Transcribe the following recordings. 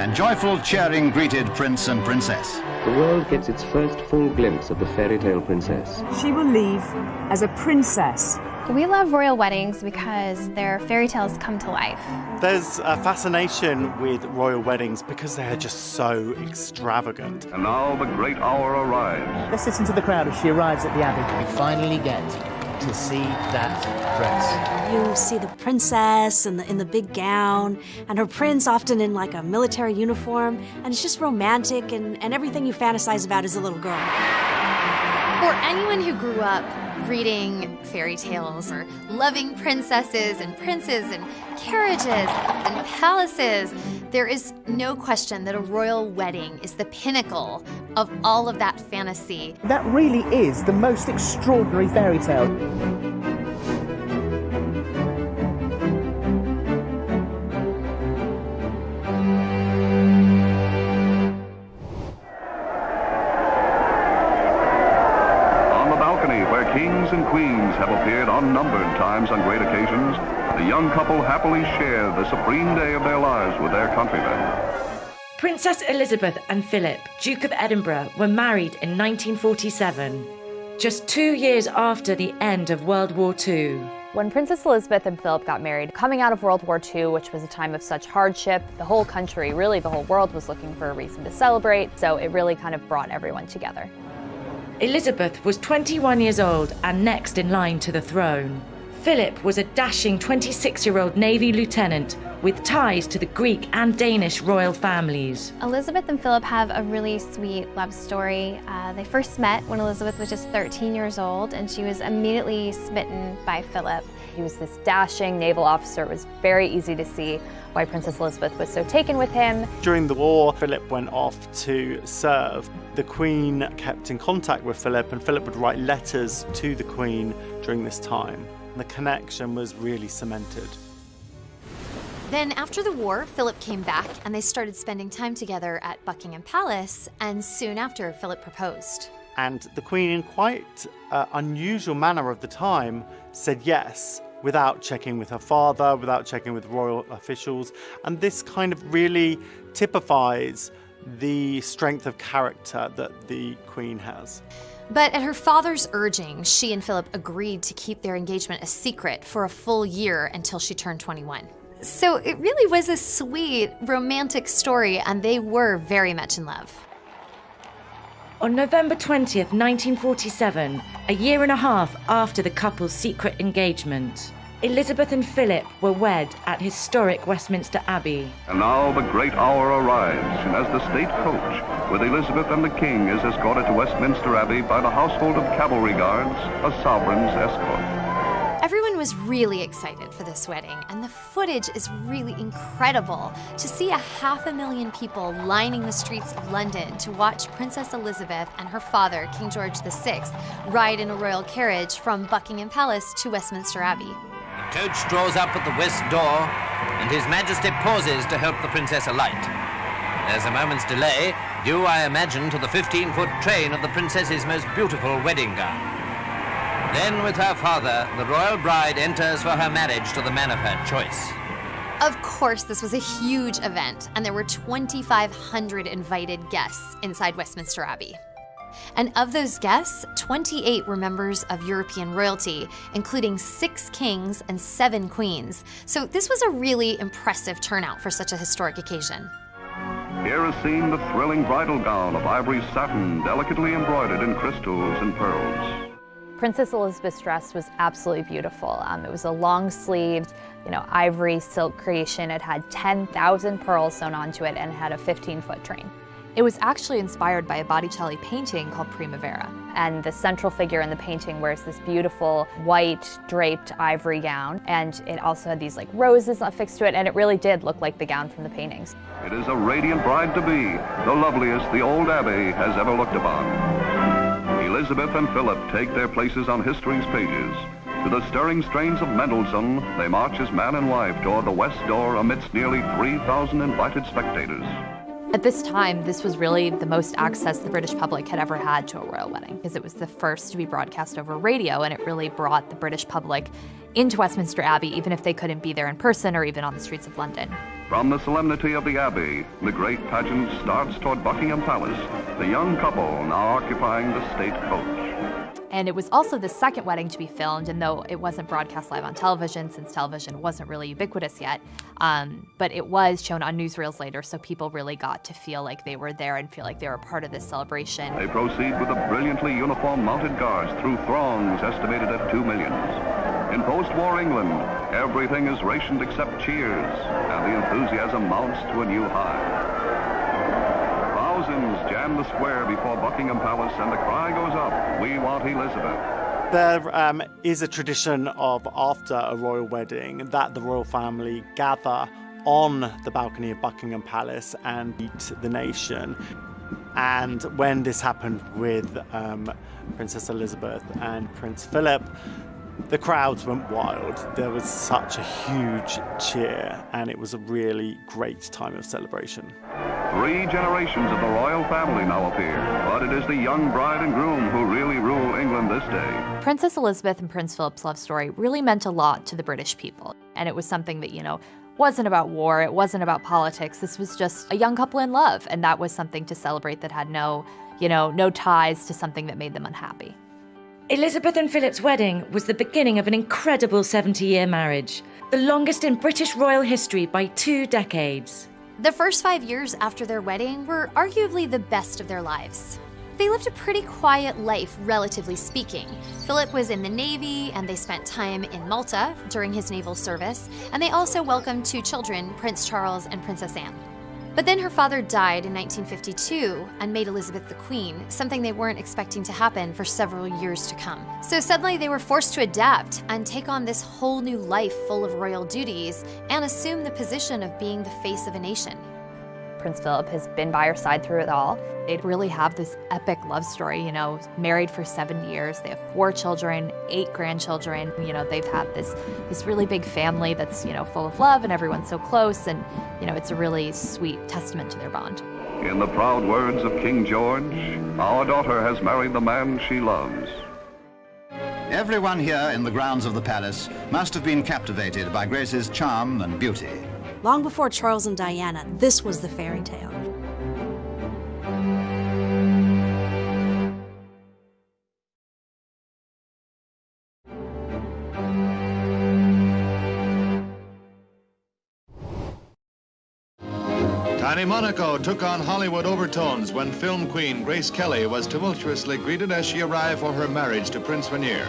and joyful cheering greeted Prince and Princess. The world gets its first full glimpse of the fairy tale princess. She will leave as a princess. We love royal weddings because their fairy tales come to life. There's a fascination with royal weddings because they are just so extravagant. And now the great hour arrives. Let's listen to the crowd as she arrives at the Abbey. We finally get to see that dress. You see the princess in the big gown, and her prince often in like a military uniform, and it's just romantic and everything you fantasize about as a little girl. For anyone who grew up reading fairy tales or loving princesses and princes and carriages and palaces, there is no question that a royal wedding is the pinnacle of all of that fantasy. That really is the most extraordinary fairy tale. Kings and queens have appeared unnumbered times on great occasions. The young couple happily share the supreme day of their lives with their countrymen. Princess Elizabeth and Philip, Duke of Edinburgh, were married in 1947, just 2 years after the end of World War II. When Princess Elizabeth and Philip got married, coming out of World War II, which was a time of such hardship, the whole country, really the whole world, was looking for a reason to celebrate, so it really kind of brought everyone together. Elizabeth was 21 years old and next in line to the throne. Philip was a dashing 26-year-old Navy lieutenant with ties to the Greek and Danish royal families. Elizabeth and Philip have a really sweet love story. They first met when Elizabeth was just 13 years old, and she was immediately smitten by Philip. He was this dashing naval officer. It was very easy to see why Princess Elizabeth was so taken with him. During the war, Philip went off to serve. The Queen kept in contact with Philip, and Philip would write letters to the Queen during this time. The connection was really cemented. Then after the war, Philip came back and they started spending time together at Buckingham Palace, and soon after, Philip proposed. And the Queen, in quite unusual manner of the time, said yes, without checking with her father, without checking with royal officials. And this kind of really typifies the strength of character that the Queen has. But at her father's urging, she and Philip agreed to keep their engagement a secret for a full year until she turned 21. So it really was a sweet, romantic story, and they were very much in love. On November 20th, 1947, a year and a half after the couple's secret engagement, Elizabeth and Philip were wed at historic Westminster Abbey. And now the great hour arrives, and as the state coach with Elizabeth and the King is escorted to Westminster Abbey by the household of cavalry guards, a sovereign's escort. Everyone was really excited for this wedding, and the footage is really incredible. To see 500,000 people lining the streets of London to watch Princess Elizabeth and her father, King George VI, ride in a royal carriage from Buckingham Palace to Westminster Abbey. The coach draws up at the west door, and His Majesty pauses to help the princess alight. There's a moment's delay, due, I imagine, to the 15-foot train of the princess's most beautiful wedding gown. Then, with her father, the royal bride enters for her marriage to the man of her choice. Of course, this was a huge event, and there were 2,500 invited guests inside Westminster Abbey. And of those guests, 28 were members of European royalty, including 6 kings and 7 queens. So this was a really impressive turnout for such a historic occasion. Here is seen the thrilling bridal gown of ivory satin, delicately embroidered in crystals and pearls. Princess Elizabeth's dress was absolutely beautiful. It was a long-sleeved, ivory silk creation. It had 10,000 pearls sewn onto it and had a 15-foot train. It was actually inspired by a Botticelli painting called Primavera. And the central figure in the painting wears this beautiful white draped ivory gown, and it also had these roses affixed to it, and it really did look like the gown from the paintings. It is a radiant bride-to-be, the loveliest the old abbey has ever looked upon. Elizabeth and Philip take their places on history's pages. To the stirring strains of Mendelssohn, they march as man and wife toward the west door amidst nearly 3,000 invited spectators. At this time, this was really the most access the British public had ever had to a royal wedding, because it was the first to be broadcast over radio, and it really brought the British public into Westminster Abbey, even if they couldn't be there in person or even on the streets of London. From the solemnity of the Abbey, the great pageant starts toward Buckingham Palace, the young couple now occupying the state coach. And it was also the second wedding to be filmed, and though it wasn't broadcast live on television, since television wasn't really ubiquitous yet, but it was shown on newsreels later, so people really got to feel like they were there and feel like they were part of this celebration. They proceed with a brilliantly uniformed mounted guards through throngs estimated at 2 million. In post-war England, everything is rationed except cheers, and the enthusiasm mounts to a new high. Thousands jam the square before Buckingham Palace, and the cry goes up, "We want Elizabeth." There is a tradition of, after a royal wedding, that the royal family gather on the balcony of Buckingham Palace and meet the nation. And when this happened with Princess Elizabeth and Prince Philip, the crowds went wild. There was such a huge cheer, and it was a really great time of celebration. 3 generations of the royal family now appear, but it is the young bride and groom who really rule England this day. Princess Elizabeth and Prince Philip's love story really meant a lot to the British people. And it was something that, wasn't about war, it wasn't about politics. This was just a young couple in love, and that was something to celebrate that had no ties to something that made them unhappy. Elizabeth and Philip's wedding was the beginning of an incredible 70-year marriage, the longest in British royal history by 2 decades. The first 5 years after their wedding were arguably the best of their lives. They lived a pretty quiet life, relatively speaking. Philip was in the Navy, and they spent time in Malta during his naval service, and they also welcomed 2 children, Prince Charles and Princess Anne. But then her father died in 1952 and made Elizabeth the Queen, something they weren't expecting to happen for several years to come. So suddenly they were forced to adapt and take on this whole new life full of royal duties and assume the position of being the face of a nation. Prince Philip has been by her side through it all. They really have this epic love story, married for 7 years. They have 4 children, 8 grandchildren. They've had this really big family that's, full of love, and everyone's so close, and, it's a really sweet testament to their bond. In the proud words of King George, our daughter has married the man she loves. Everyone here in the grounds of the palace must have been captivated by Grace's charm and beauty. Long before Charles and Diana, this was the fairy tale. Tiny Monaco took on Hollywood overtones when film queen Grace Kelly was tumultuously greeted as she arrived for her marriage to Prince Rainier.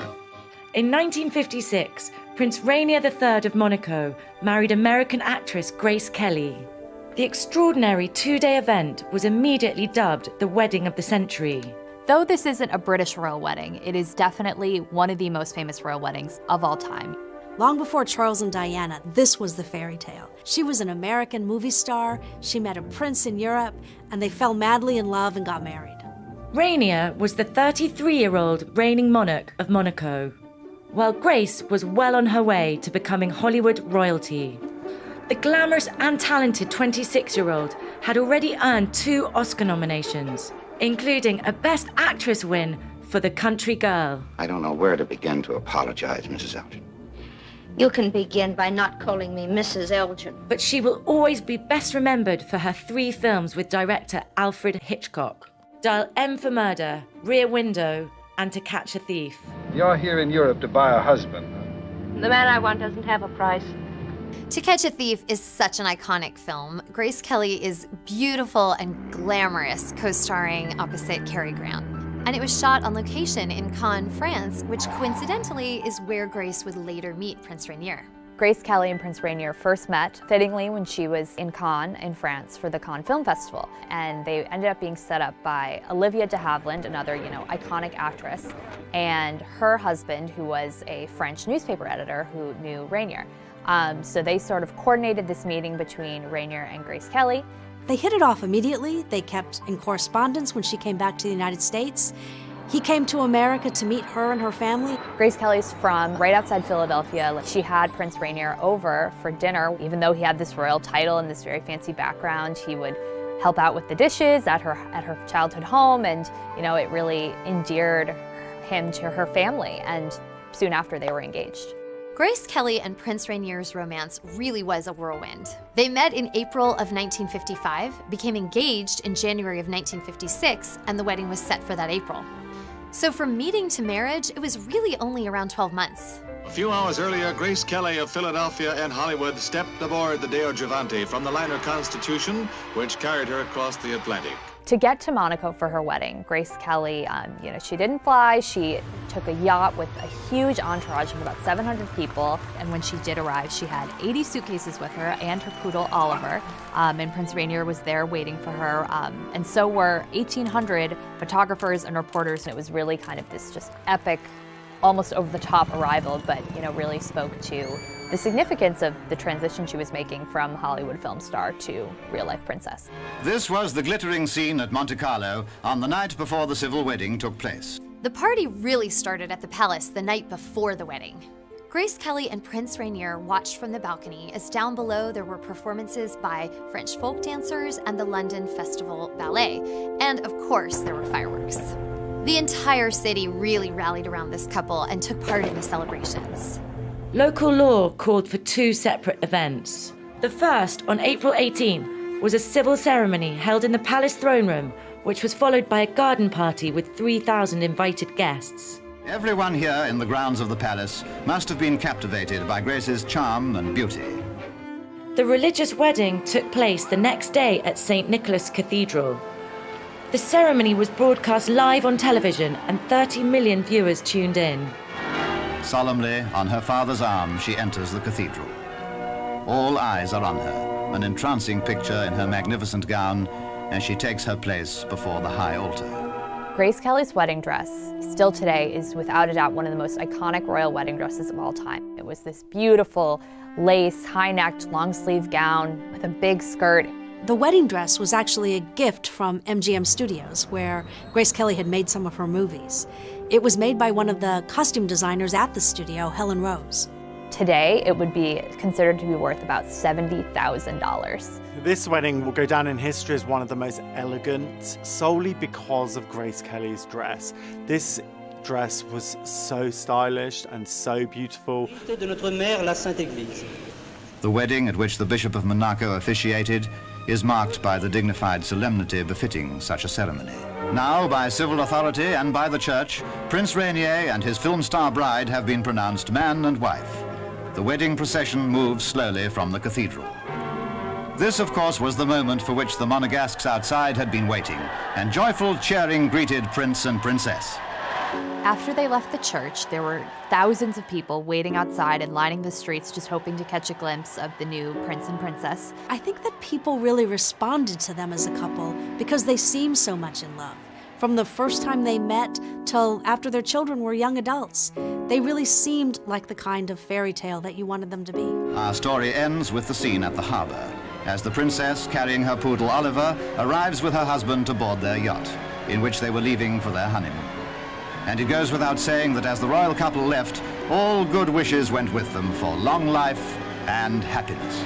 In 1956, Prince Rainier III of Monaco married American actress Grace Kelly. The extraordinary 2-day event was immediately dubbed the wedding of the century. Though this isn't a British royal wedding, it is definitely one of the most famous royal weddings of all time. Long before Charles and Diana, this was the fairy tale. She was an American movie star, she met a prince in Europe, and they fell madly in love and got married. Rainier was the 33-year-old reigning monarch of Monaco, while Grace was well on her way to becoming Hollywood royalty. The glamorous and talented 26-year-old had already earned 2 Oscar nominations, including a Best Actress win for The Country Girl. I don't know where to begin to apologize, Mrs. Elgin. You can begin by not calling me Mrs. Elgin. But she will always be best remembered for her 3 films with director Alfred Hitchcock: Dial M for Murder, Rear Window, and To Catch a Thief. You're here in Europe to buy a husband. The man I want doesn't have a price. To Catch a Thief is such an iconic film. Grace Kelly is beautiful and glamorous, co-starring opposite Cary Grant. And it was shot on location in Cannes, France, which coincidentally is where Grace would later meet Prince Rainier. Grace Kelly and Prince Rainier first met, fittingly, when she was in Cannes in France for the Cannes Film Festival. And they ended up being set up by Olivia de Havilland, another, iconic actress, and her husband, who was a French newspaper editor who knew Rainier. So they sort of coordinated this meeting between Rainier and Grace Kelly. They hit it off immediately. They kept in correspondence when she came back to the United States. He came to America to meet her and her family. Grace Kelly's from right outside Philadelphia. She had Prince Rainier over for dinner. Even though he had this royal title and this very fancy background, he would help out with the dishes at her childhood home, and it really endeared him to her family, and soon after they were engaged. Grace Kelly and Prince Rainier's romance really was a whirlwind. They met in April of 1955, became engaged in January of 1956, and the wedding was set for that April. So from meeting to marriage, it was really only around 12 months. A few hours earlier, Grace Kelly of Philadelphia and Hollywood stepped aboard the Deo Gigante from the liner Constitution, which carried her across the Atlantic. To get to Monaco for her wedding, Grace Kelly, she didn't fly. She took a yacht with a huge entourage of about 700 people. And when she did arrive, she had 80 suitcases with her and her poodle, Oliver. And Prince Rainier was there waiting for her. And so were 1,800 photographers and reporters. And it was really kind of this just epic, almost over-the-top arrival, but really spoke to the significance of the transition she was making from Hollywood film star to real-life princess. This was the glittering scene at Monte Carlo on the night before the civil wedding took place. The party really started at the palace the night before the wedding. Grace Kelly and Prince Rainier watched from the balcony as down below there were performances by French folk dancers and the London Festival Ballet. And of course, there were fireworks. The entire city really rallied around this couple and took part in the celebrations. Local law called for two separate events. The first, on April 18, was a civil ceremony held in the palace throne room, which was followed by a garden party with 3,000 invited guests. Everyone here in the grounds of the palace must have been captivated by Grace's charm and beauty. The religious wedding took place the next day at St. Nicholas Cathedral. The ceremony was broadcast live on television and 30 million viewers tuned in. Solemnly, on her father's arm, she enters the cathedral. All eyes are on her, an entrancing picture in her magnificent gown, as she takes her place before the high altar. Grace Kelly's wedding dress, still today, is without a doubt one of the most iconic royal wedding dresses of all time. It was this beautiful lace, high-necked, long-sleeve gown with a big skirt. The wedding dress was actually a gift from MGM Studios, where Grace Kelly had made some of her movies. It was made by one of the costume designers at the studio, Helen Rose. Today, it would be considered to be worth about $70,000. This wedding will go down in history as one of the most elegant, solely because of Grace Kelly's dress. This dress was so stylish and so beautiful. The wedding, at which the Bishop of Monaco officiated, is marked by the dignified solemnity befitting such a ceremony. Now, by civil authority and by the church, Prince Rainier and his film star bride have been pronounced man and wife. The wedding procession moves slowly from the cathedral. This, of course, was the moment for which the Monegasques outside had been waiting, and joyful cheering greeted Prince and Princess. After they left the church, there were thousands of people waiting outside and lining the streets just hoping to catch a glimpse of the new prince and princess. I think that people really responded to them as a couple because they seemed so much in love. From the first time they met till after their children were young adults, they really seemed like the kind of fairy tale that you wanted them to be. Our story ends with the scene at the harbor, as the princess, carrying her poodle Oliver, arrives with her husband to board their yacht, in which they were leaving for their honeymoon. And it goes without saying that as the royal couple left, all good wishes went with them for long life and happiness.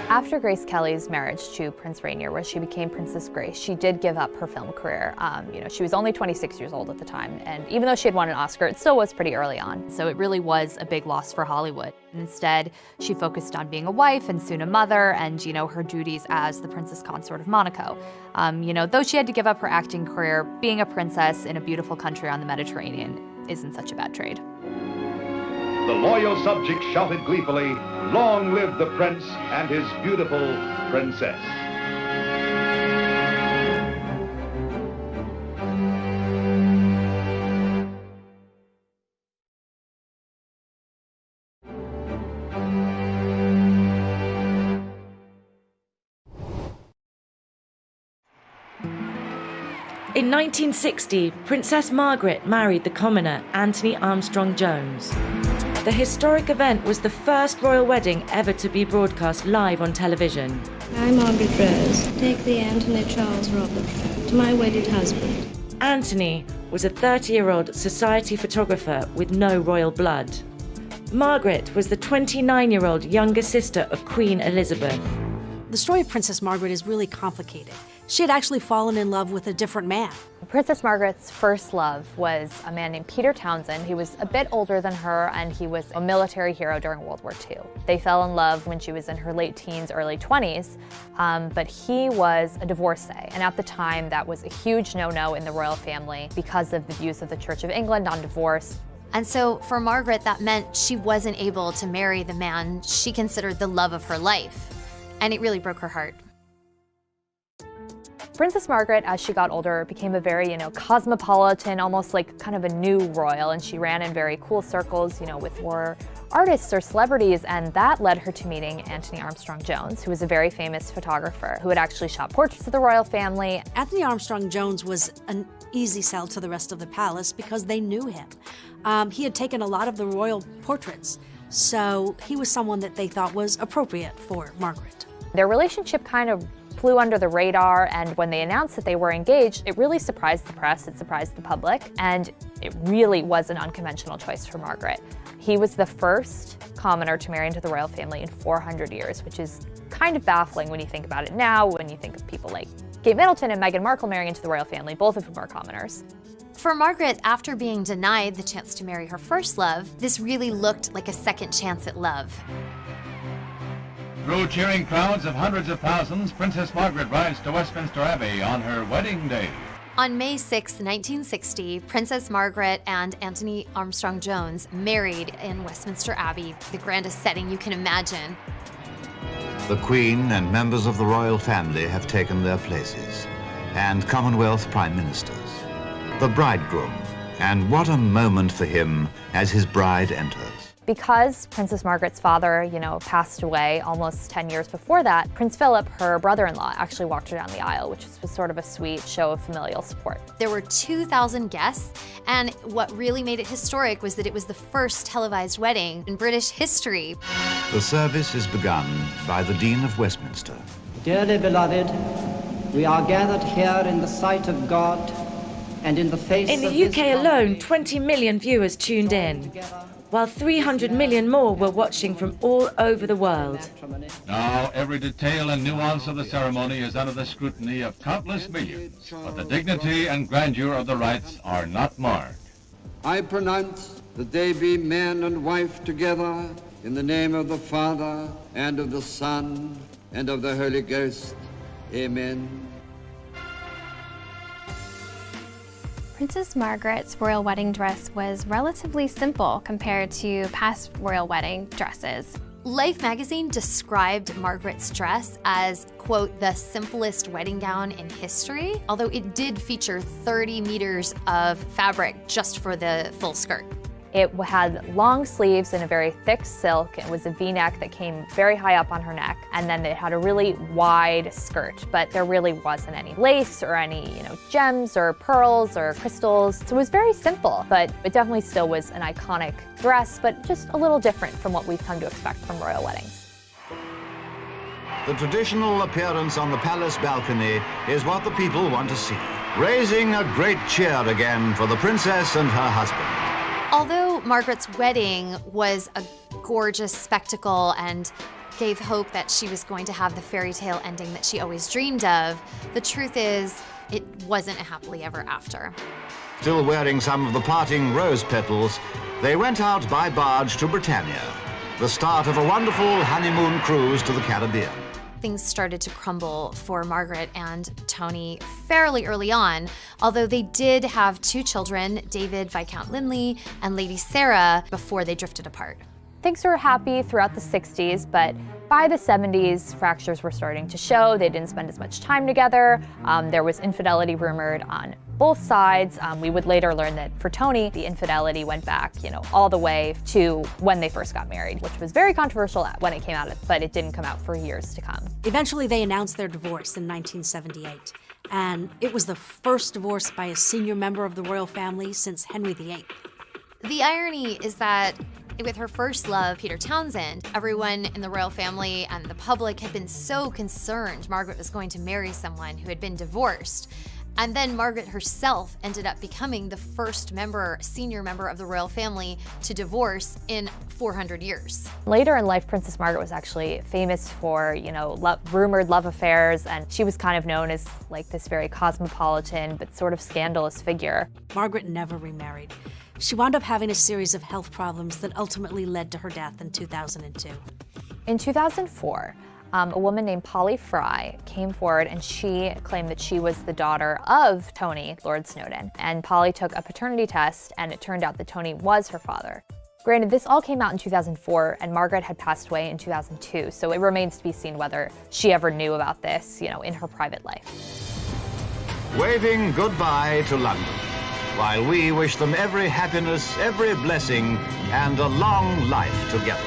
After Grace Kelly's marriage to Prince Rainier, where she became Princess Grace, she did give up her film career. She was only 26 years old at the time, and even though she had won an Oscar, it still was pretty early on. So it really was a big loss for Hollywood. Instead, she focused on being a wife and soon a mother and, her duties as the Princess Consort of Monaco. Though she had to give up her acting career, being a princess in a beautiful country on the Mediterranean isn't such a bad trade. The loyal subjects shouted gleefully, "Long live the prince and his beautiful princess." In 1960, Princess Margaret married the commoner Anthony Armstrong Jones. The historic event was the first royal wedding ever to be broadcast live on television. I, Margaret Rose, take thee, Anthony Charles Robert, to my wedded husband. Anthony was a 30-year-old society photographer with no royal blood. Margaret was the 29-year-old younger sister of Queen Elizabeth. The story of Princess Margaret is really complicated. she had actually fallen in love with a different man. Princess Margaret's first love was a man named Peter Townsend. He was a bit older than her, and he was a military hero during World War II. They fell in love when she was in her late teens, early 20s, but he was a divorcee. And at the time, that was a huge no-no in the royal family because of the views of the Church of England on divorce. And so for Margaret, that meant she wasn't able to marry the man she considered the love of her life. And it really broke her heart. Princess Margaret, as she got older, became a very, cosmopolitan, almost like kind of a new royal, and she ran in very cool circles, with more artists or celebrities, and that led her to meeting Anthony Armstrong-Jones, who was a very famous photographer who had actually shot portraits of the royal family. Anthony Armstrong-Jones was an easy sell to the rest of the palace because they knew him. He had taken a lot of the royal portraits, so he was someone that they thought was appropriate for Margaret. Their relationship kind of flew under the radar, and when they announced that they were engaged, it really surprised the press, it surprised the public, and it really was an unconventional choice for Margaret. He was the first commoner to marry into the royal family in 400 years, which is kind of baffling when you think about it now, when you think of people like Kate Middleton and Meghan Markle marrying into the royal family, both of whom are commoners. For Margaret, after being denied the chance to marry her first love, this really looked like a second chance at love. Through cheering crowds of hundreds of thousands, Princess Margaret rides to Westminster Abbey on her wedding day. On May 6, 1960, Princess Margaret and Anthony Armstrong-Jones married in Westminster Abbey, the grandest setting you can imagine. The Queen and members of the royal family have taken their places, and Commonwealth Prime Ministers. The bridegroom, and what a moment for him as his bride enters. Because Princess Margaret's father, passed away almost 10 years before that, Prince Philip, her brother-in-law, actually walked her down the aisle, which was sort of a sweet show of familial support. There were 2,000 guests, and what really made it historic was that it was the first televised wedding in British history. The service is begun by the Dean of Westminster. Dearly beloved, we are gathered here in the sight of God and in the face of In the UK alone, 20 million viewers tuned in, while 300 million more were watching from all over the world. Now, every detail and nuance of the ceremony is under the scrutiny of countless millions, but the dignity and grandeur of the rites are not marred. I pronounce that they be man and wife together in the name of the Father, and of the Son, and of the Holy Ghost. Amen. Princess Margaret's royal wedding dress was relatively simple compared to past royal wedding dresses. Life magazine described Margaret's dress as, quote, the simplest wedding gown in history, although it did feature 30 meters of fabric just for the full skirt. It had long sleeves and a very thick silk. It was a V-neck that came very high up on her neck, and then it had a really wide skirt, but there really wasn't any lace or any, gems or pearls or crystals. So it was very simple, but it definitely still was an iconic dress, but just a little different from what we've come to expect from royal weddings. The traditional appearance on the palace balcony is what the people want to see, raising a great cheer again for the princess and her husband. Although Margaret's wedding was a gorgeous spectacle and gave hope that she was going to have the fairy tale ending that she always dreamed of, the truth is, it wasn't a happily ever after. Still wearing some of the parting rose petals, they went out by barge to Britannia, the start of a wonderful honeymoon cruise to the Caribbean. Things started to crumble for Margaret and Tony fairly early on, although they did have 2 children, David Viscount Linley and Lady Sarah, before they drifted apart. Things were happy throughout the 60s, but by the 70s, fractures were starting to show. They didn't spend as much time together. There was infidelity rumored on both sides. We would later learn that for Tony, the infidelity went back, all the way to when they first got married, which was very controversial when it came out, but it didn't come out for years to come. Eventually, they announced their divorce in 1978, and it was the first divorce by a senior member of the royal family since Henry VIII. The irony is that with her first love, Peter Townsend, everyone in the royal family and the public had been so concerned Margaret was going to marry someone who had been divorced. And then Margaret herself ended up becoming the first senior member of the royal family to divorce in 400 years. Later in life, Princess Margaret was actually famous for, rumored love affairs, and she was kind of known as like this very cosmopolitan but sort of scandalous figure. Margaret never remarried. She wound up having a series of health problems that ultimately led to her death in 2002. In 2004, a woman named Polly Fry came forward and she claimed that she was the daughter of Tony, Lord Snowdon. And Polly took a paternity test and it turned out that Tony was her father. Granted, this all came out in 2004 and Margaret had passed away in 2002, so it remains to be seen whether she ever knew about this, in her private life. Waving goodbye to London, while we wish them every happiness, every blessing, and a long life together.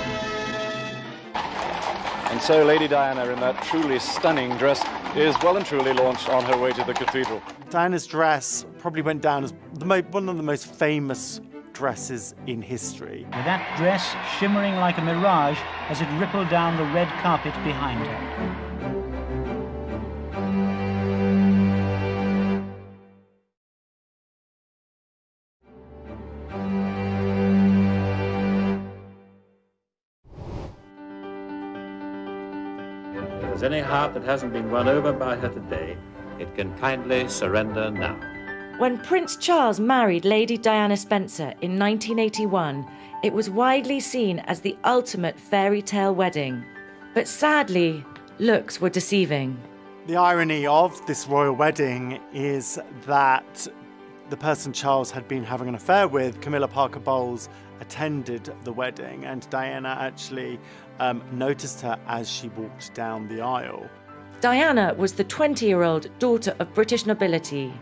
And so Lady Diana, in that truly stunning dress, is well and truly launched on her way to the cathedral. Diana's dress probably went down as one of the most famous dresses in history. With that dress shimmering like a mirage as it rippled down the red carpet behind her. If there's any heart that hasn't been won over by her today, it can kindly surrender now. When Prince Charles married Lady Diana Spencer in 1981, it was widely seen as the ultimate fairy tale wedding. But sadly, looks were deceiving. The irony of this royal wedding is that the person Charles had been having an affair with, Camilla Parker Bowles, attended the wedding, and Diana actually noticed her as she walked down the aisle. Diana was the 20-year-old daughter of British nobility.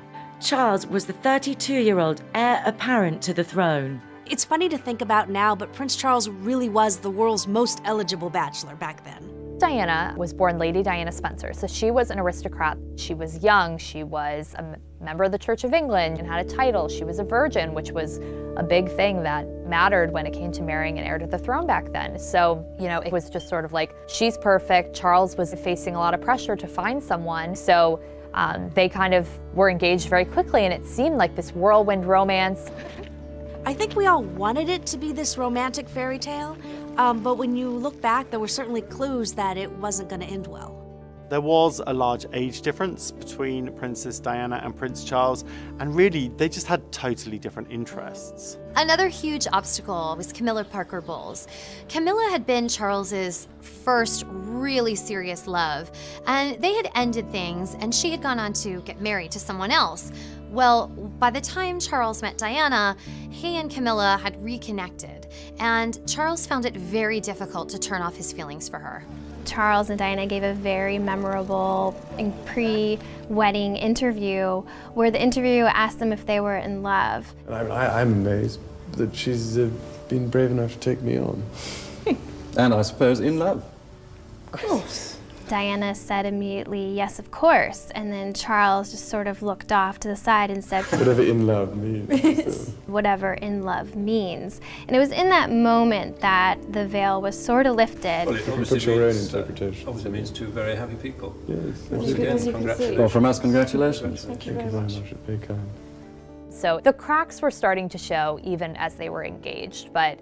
Charles was the 32-year-old heir apparent to the throne. It's funny to think about now, but Prince Charles really was the world's most eligible bachelor back then. Diana was born Lady Diana Spencer, so she was an aristocrat. She was young, she was a member of the Church of England and had a title. She was a virgin, which was a big thing that mattered when it came to marrying an heir to the throne back then. So, it was just sort of like, she's perfect. Charles was facing a lot of pressure to find someone, so they kind of were engaged very quickly, and it seemed like this whirlwind romance. I think we all wanted it to be this romantic fairy tale, but when you look back, there were certainly clues that it wasn't going to end well. There was a large age difference between Princess Diana and Prince Charles, and really, they just had totally different interests. Another huge obstacle was Camilla Parker Bowles. Camilla had been Charles's first really serious love, and they had ended things, and she had gone on to get married to someone else. Well, by the time Charles met Diana, he and Camilla had reconnected, and Charles found it very difficult to turn off his feelings for her. Charles and Diana gave a very memorable pre-wedding interview where the interviewer asked them if they were in love. I'm amazed that she's been brave enough to take me on. And I suppose in love. Of course. Diana said immediately, yes, of course. And then Charles just sort of looked off to the side and said, whatever in love means. Whatever in love means. And it was in that moment that the veil was sort of lifted. Well, it obviously put your own interpretation. Obviously means two very happy people. Yes. Congratulations. Well, from us, congratulations. Thank you very much. Very kind. So the cracks were starting to show even as they were engaged, but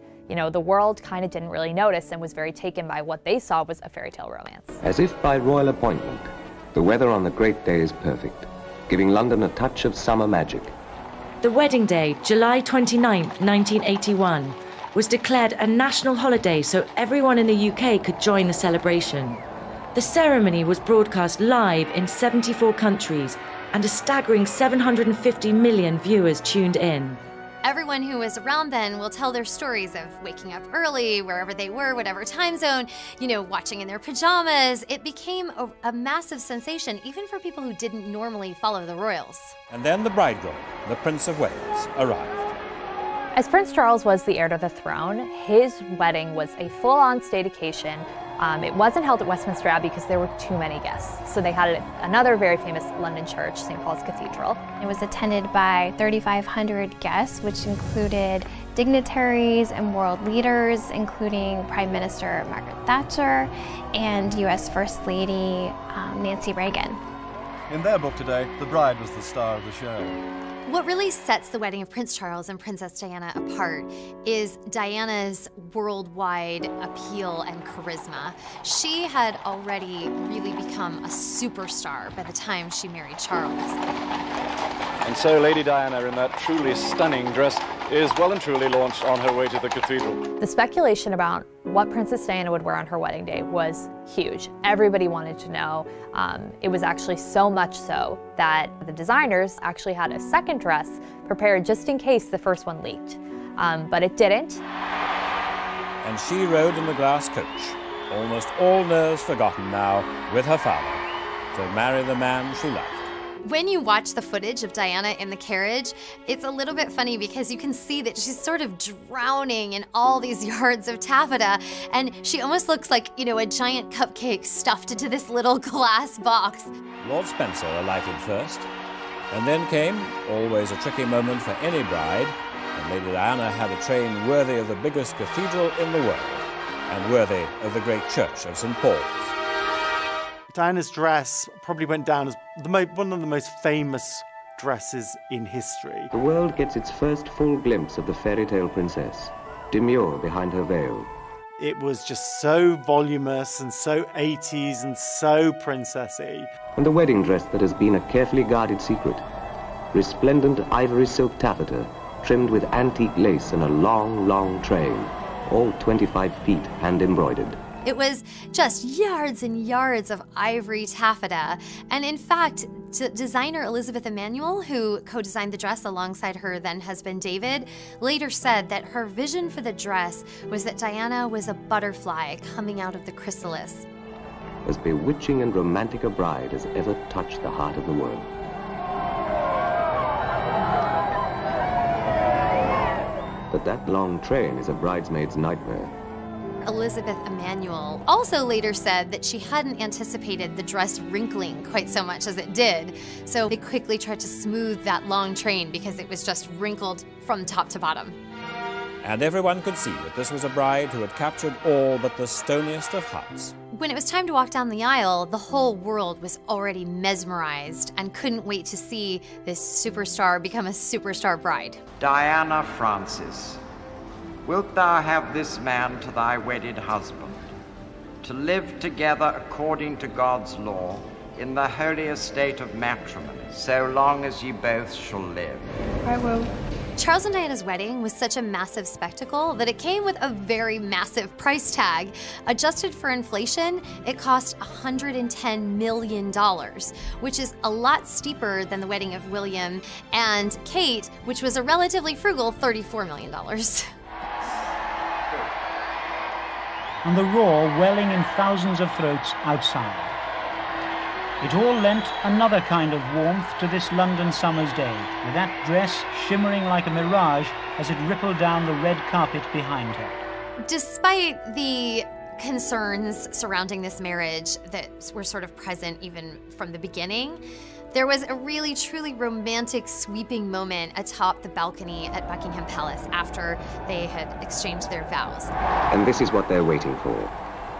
the world kind of didn't really notice and was very taken by what they saw was a fairy tale romance. As if by royal appointment, the weather on the great day is perfect, giving London a touch of summer magic. The wedding day, July 29th, 1981, was declared a national holiday so everyone in the UK could join the celebration. The ceremony was broadcast live in 74 countries, and a staggering 750 million viewers tuned in. Everyone who was around then will tell their stories of waking up early, wherever they were, whatever time zone, watching in their pajamas. It became a massive sensation, even for people who didn't normally follow the royals. And then the bridegroom, the Prince of Wales, arrived. As Prince Charles was the heir to the throne, his wedding was a full-on state occasion. It wasn't held at Westminster Abbey because there were too many guests. So they had it at another very famous London church, St. Paul's Cathedral. It was attended by 3,500 guests, which included dignitaries and world leaders, including Prime Minister Margaret Thatcher and U.S. First Lady Nancy Reagan. In their book today, the bride was the star of the show. What really sets the wedding of Prince Charles and Princess Diana apart is Diana's worldwide appeal and charisma. She had already really become a superstar by the time she married Charles. And so Lady Diana, in that truly stunning dress, is well and truly launched on her way to the cathedral. The speculation about what Princess Diana would wear on her wedding day was huge. Everybody wanted to know. It was actually so much so that the designers actually had a second dress prepared just in case the first one leaked. But it didn't. And she rode in the glass coach, almost all nerves forgotten now, with her father, to marry the man she loved. When you watch the footage of Diana in the carriage, it's a little bit funny because you can see that she's sort of drowning in all these yards of taffeta, and she almost looks like, you know, a giant cupcake stuffed into this little glass box. Lord Spencer alighted first, and then came, always a tricky moment for any bride, and Lady Diana had a train worthy of the biggest cathedral in the world, and worthy of the great church of St. Paul's. Diana's dress probably went down as one of the most famous dresses in history. The world gets its first full glimpse of the fairy tale princess, demure behind her veil. It was just so voluminous and so 80s and so princessy. And the wedding dress that has been a carefully guarded secret. Resplendent ivory silk taffeta, trimmed with antique lace and a long, long train, all 25 feet hand embroidered. It was just yards and yards of ivory taffeta. And in fact, designer Elizabeth Emanuel, who co-designed the dress alongside her then husband David, later said that her vision for the dress was that Diana was a butterfly coming out of the chrysalis. As bewitching and romantic a bride as ever touched the heart of the world. But that long train is a bridesmaid's nightmare. Elizabeth Emanuel also later said that she hadn't anticipated the dress wrinkling quite so much as it did, so they quickly tried to smooth that long train because it was just wrinkled from top to bottom. And everyone could see that this was a bride who had captured all but the stoniest of hearts. When it was time to walk down the aisle, the whole world was already mesmerized and couldn't wait to see this superstar become a superstar bride. Diana Francis, wilt thou have this man to thy wedded husband, to live together according to God's law, in the holy estate of matrimony, so long as ye both shall live? I will. Charles and Diana's wedding was such a massive spectacle that it came with a very massive price tag. Adjusted for inflation, it cost $110 million, which is a lot steeper than the wedding of William and Kate, which was a relatively frugal $34 million. And the roar welling in thousands of throats outside. It all lent another kind of warmth to this London summer's day, with that dress shimmering like a mirage as it rippled down the red carpet behind her. Despite the concerns surrounding this marriage that were sort of present even from the beginning, there was a really, truly romantic sweeping moment atop the balcony at Buckingham Palace after they had exchanged their vows. And this is what they're waiting for.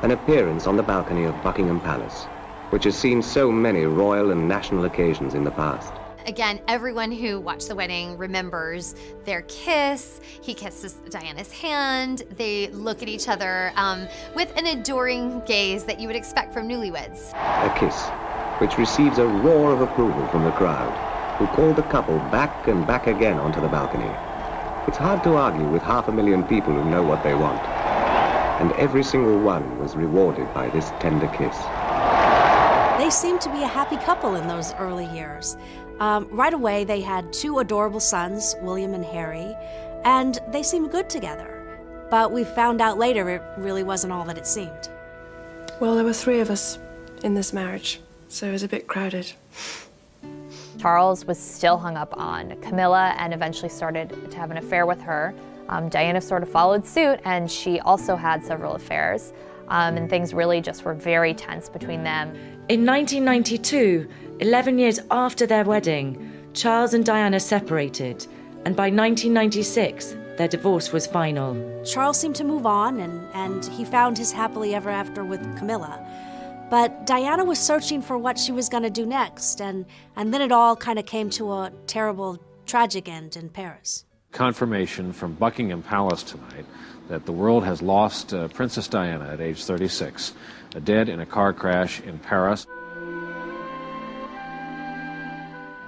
An appearance on the balcony of Buckingham Palace, which has seen so many royal and national occasions in the past. Again, everyone who watched the wedding remembers their kiss. He kisses Diana's hand. They look at each other with an adoring gaze that you would expect from newlyweds. A kiss, which receives a roar of approval from the crowd, who call the couple back and back again onto the balcony. It's hard to argue with 500,000 people who know what they want. And every single one was rewarded by this tender kiss. They seemed to be a happy couple in those early years. Right away, they had 2 adorable sons, William and Harry, and they seemed good together. But we found out later it really wasn't all that it seemed. Well, there were 3 of us in this marriage, so it was a bit crowded. Charles was still hung up on Camilla and eventually started to have an affair with her. Diana sort of followed suit, and she also had several affairs. And things really just were very tense between them. In 1992, 11 years after their wedding, Charles and Diana separated, and by 1996, their divorce was final. Charles seemed to move on, and he found his happily ever after with Camilla. But Diana was searching for what she was going to do next, and then it all kind of came to a terrible, tragic end in Paris. Confirmation from Buckingham Palace tonight that the world has lost Princess Diana at age 36, dead in a car crash in Paris.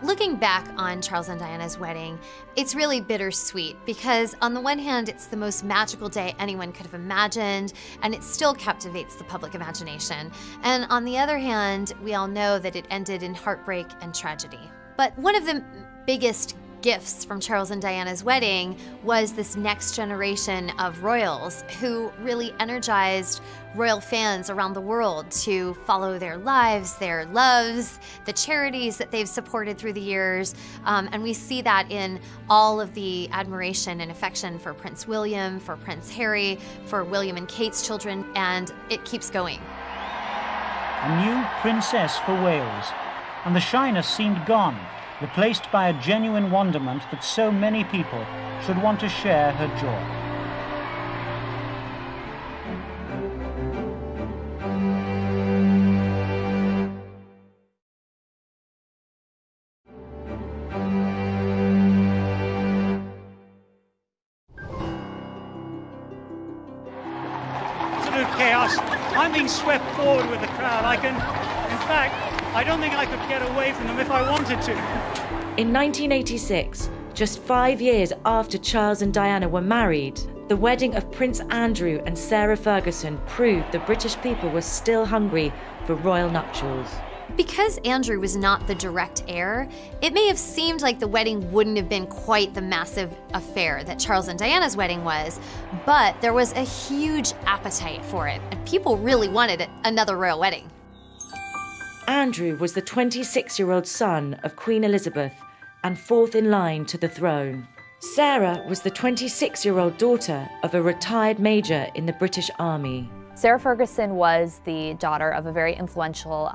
Looking back on Charles and Diana's wedding, it's really bittersweet because on the one hand, it's the most magical day anyone could have imagined, and it still captivates the public imagination. And on the other hand, we all know that it ended in heartbreak and tragedy. But one of the biggest gifts from Charles and Diana's wedding was this next generation of royals who really energized royal fans around the world to follow their lives, their loves, the charities that they've supported through the years. And we see that in all of the admiration and affection for Prince William, for Prince Harry, for William and Kate's children, and it keeps going. A new princess for Wales, and the shyness seemed gone, replaced by a genuine wonderment that so many people should want to share her joy. Absolute chaos. I'm being swept forward with the crowd. In fact, I don't think I could get away from them if I wanted to. In 1986, just 5 years after Charles and Diana were married, the wedding of Prince Andrew and Sarah Ferguson proved the British people were still hungry for royal nuptials. Because Andrew was not the direct heir, it may have seemed like the wedding wouldn't have been quite the massive affair that Charles and Diana's wedding was, but there was a huge appetite for it, and people really wanted another royal wedding. Andrew was the 26-year-old son of Queen Elizabeth and fourth in line to the throne. Sarah was the 26-year-old daughter of a retired major in the British Army. Sarah Ferguson was the daughter of a very influential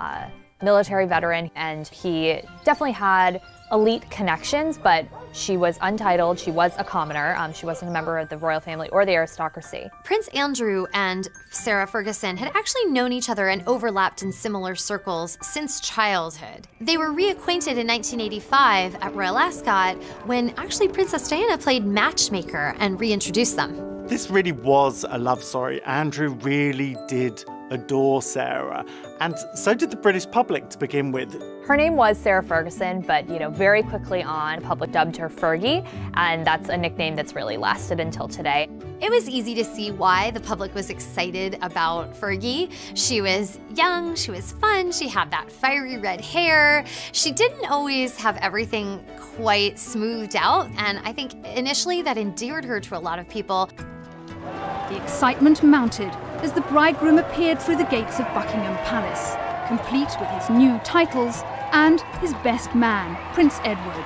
military veteran, and he definitely had elite connections, but she was untitled, she was a commoner, she wasn't a member of the royal family or the aristocracy. Prince Andrew and Sarah Ferguson had actually known each other and overlapped in similar circles since childhood. They were reacquainted in 1985 at Royal Ascot when actually Princess Diana played matchmaker and reintroduced them. This really was a love story. Andrew really did adore Sarah, and so did the British public to begin with. Her name was Sarah Ferguson, but very quickly on, the public dubbed her Fergie, and that's a nickname that's really lasted until today. It was easy to see why the public was excited about Fergie. She was young, she was fun, she had that fiery red hair. She didn't always have everything quite smoothed out, and I think initially that endeared her to a lot of people. The excitement mounted as the bridegroom appeared through the gates of Buckingham Palace, complete with his new titles and his best man, Prince Edward.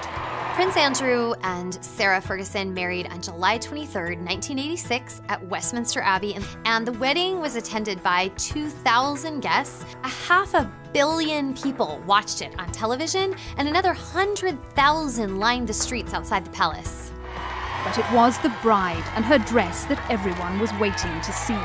Prince Andrew and Sarah Ferguson married on July 23rd, 1986 at Westminster Abbey, and the wedding was attended by 2,000 guests. 500 million people watched it on television, and another 100,000 lined the streets outside the palace. But it was the bride and her dress that everyone was waiting to see.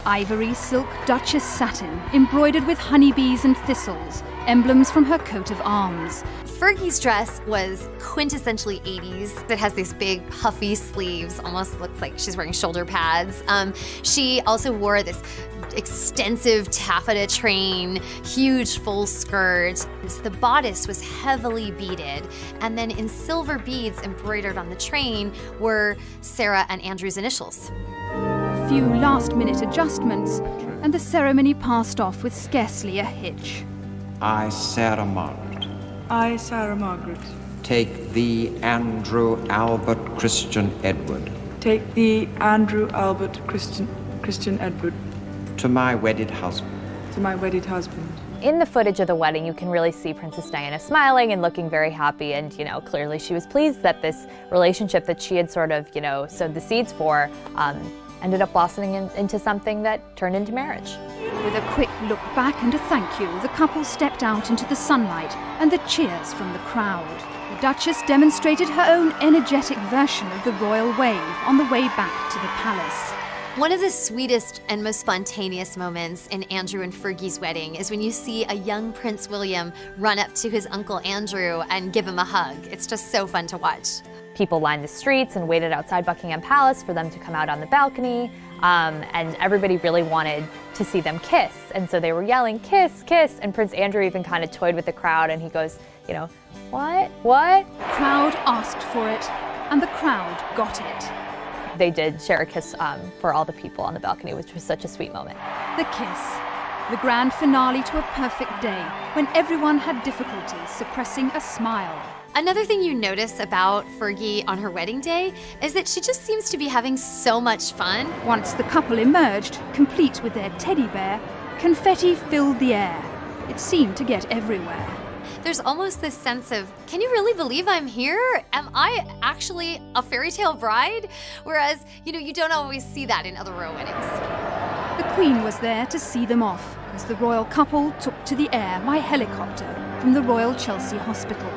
Ivory silk Duchess satin, embroidered with honeybees and thistles, emblems from her coat of arms. Fergie's dress was quintessentially 80s. It has these big puffy sleeves, almost looks like she's wearing shoulder pads. She also wore this extensive taffeta train, huge full skirt. The bodice was heavily beaded, and then in silver beads embroidered on the train were Sarah and Andrew's initials. A few last-minute adjustments, and the ceremony passed off with scarcely a hitch. I, Sarah Margaret. I, Sarah Margaret. Take thee, Andrew Albert Christian Edward. Take thee, Andrew Albert Christian Edward. To my wedded husband. To my wedded husband. In the footage of the wedding, you can really see Princess Diana smiling and looking very happy, and clearly she was pleased that this relationship that she had sort of, sowed the seeds for ended up blossoming into something that turned into marriage. With a quick look back and a thank you, the couple stepped out into the sunlight and the cheers from the crowd. The Duchess demonstrated her own energetic version of the royal wave on the way back to the palace. One of the sweetest and most spontaneous moments in Andrew and Fergie's wedding is when you see a young Prince William run up to his Uncle Andrew and give him a hug. It's just so fun to watch. People lined the streets and waited outside Buckingham Palace for them to come out on the balcony, and everybody really wanted to see them kiss. And so they were yelling, "Kiss, kiss," and Prince Andrew even kind of toyed with the crowd and he goes, you know, "What? What?" Crowd asked for it, and the crowd got it. They did share a kiss for all the people on the balcony, which was such a sweet moment. The kiss. The grand finale to a perfect day when everyone had difficulty suppressing a smile. Another thing you notice about Fergie on her wedding day is that she just seems to be having so much fun. Once the couple emerged, complete with their teddy bear, confetti filled the air. It seemed to get everywhere. There's almost this sense of, can you really believe I'm here? Am I actually a fairy tale bride? Whereas, you don't always see that in other royal weddings. The Queen was there to see them off as the royal couple took to the air by helicopter from the Royal Chelsea Hospital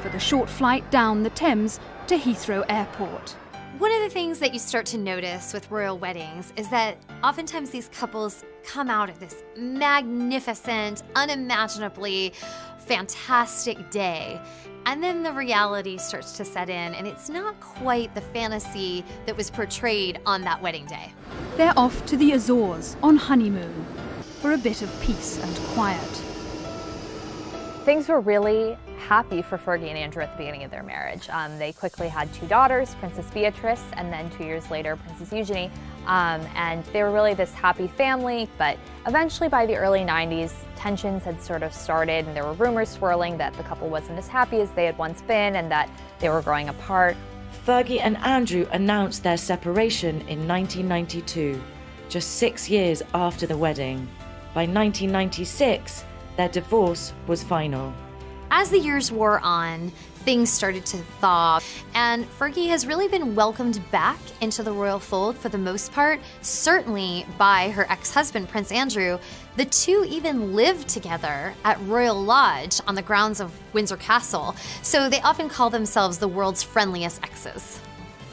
for the short flight down the Thames to Heathrow Airport. One of the things that you start to notice with royal weddings is that oftentimes these couples come out of this magnificent, unimaginably fantastic day, and then the reality starts to set in, and it's not quite the fantasy that was portrayed on that wedding day. They're off to the Azores on honeymoon for a bit of peace and quiet. Things were really happy for Fergie and Andrew at the beginning of their marriage. They quickly had 2 daughters, Princess Beatrice, and then 2 years later, Princess Eugenie. And they were really this happy family, but eventually by the early 90s, tensions had sort of started, and there were rumors swirling that the couple wasn't as happy as they had once been and that they were growing apart. Fergie and Andrew announced their separation in 1992, just 6 years after the wedding. By 1996, their divorce was final. As the years wore on, things started to thaw, and Fergie has really been welcomed back into the royal fold for the most part, certainly by her ex-husband, Prince Andrew. The two even lived together at Royal Lodge on the grounds of Windsor Castle, so they often call themselves the world's friendliest exes.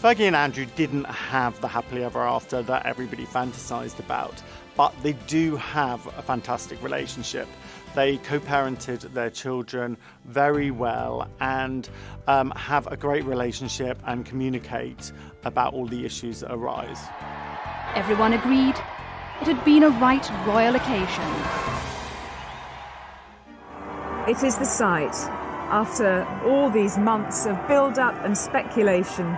Fergie and Andrew didn't have the happily ever after that everybody fantasized about, but they do have a fantastic relationship. They co-parented their children very well and have a great relationship and communicate about all the issues that arise. Everyone agreed it had been a right royal occasion. It is the sight, after all these months of build-up and speculation,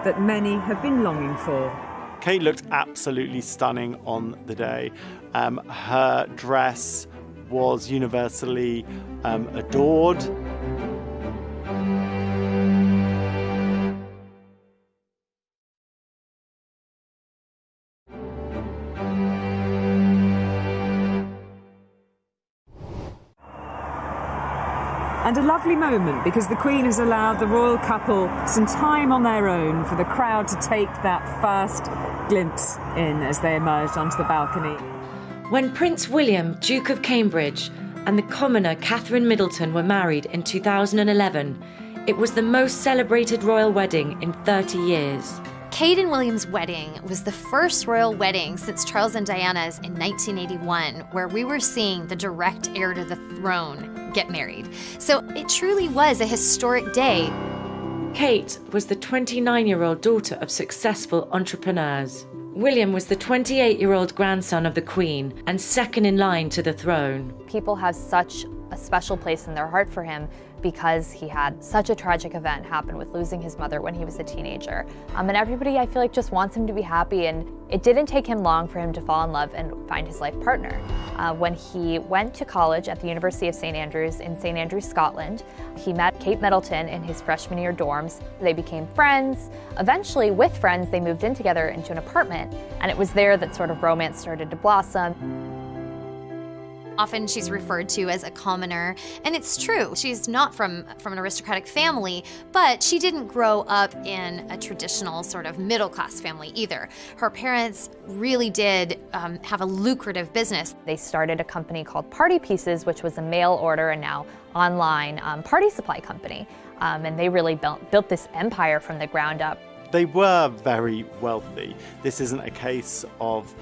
that many have been longing for. Kate looked absolutely stunning on the day. Her dress was universally adored. And a lovely moment because the Queen has allowed the royal couple some time on their own for the crowd to take that first glimpse in as they emerged onto the balcony. When Prince William, Duke of Cambridge, and the commoner Catherine Middleton were married in 2011, it was the most celebrated royal wedding in 30 years. Kate and William's wedding was the first royal wedding since Charles and Diana's in 1981, where we were seeing the direct heir to the throne get married. So it truly was a historic day. Kate was the 29-year-old daughter of successful entrepreneurs. William was the 28-year-old grandson of the Queen and second in line to the throne. People have such a special place in their heart for him because he had such a tragic event happen with losing his mother when he was a teenager. And everybody, I feel like, just wants him to be happy, and it didn't take him long for him to fall in love and find his life partner. When he went to college at the University of St. Andrews in St. Andrews, Scotland, he met Kate Middleton in his freshman year dorms. They became friends. Eventually, with friends, they moved in together into an apartment, and it was there that sort of romance started to blossom. Often she's referred to as a commoner, and it's true. She's not from an aristocratic family, but she didn't grow up in a traditional sort of middle-class family either. Her parents really did have a lucrative business. They started a company called Party Pieces, which was a mail order and now online party supply company. And they really built this empire from the ground up. They were very wealthy. This isn't a case of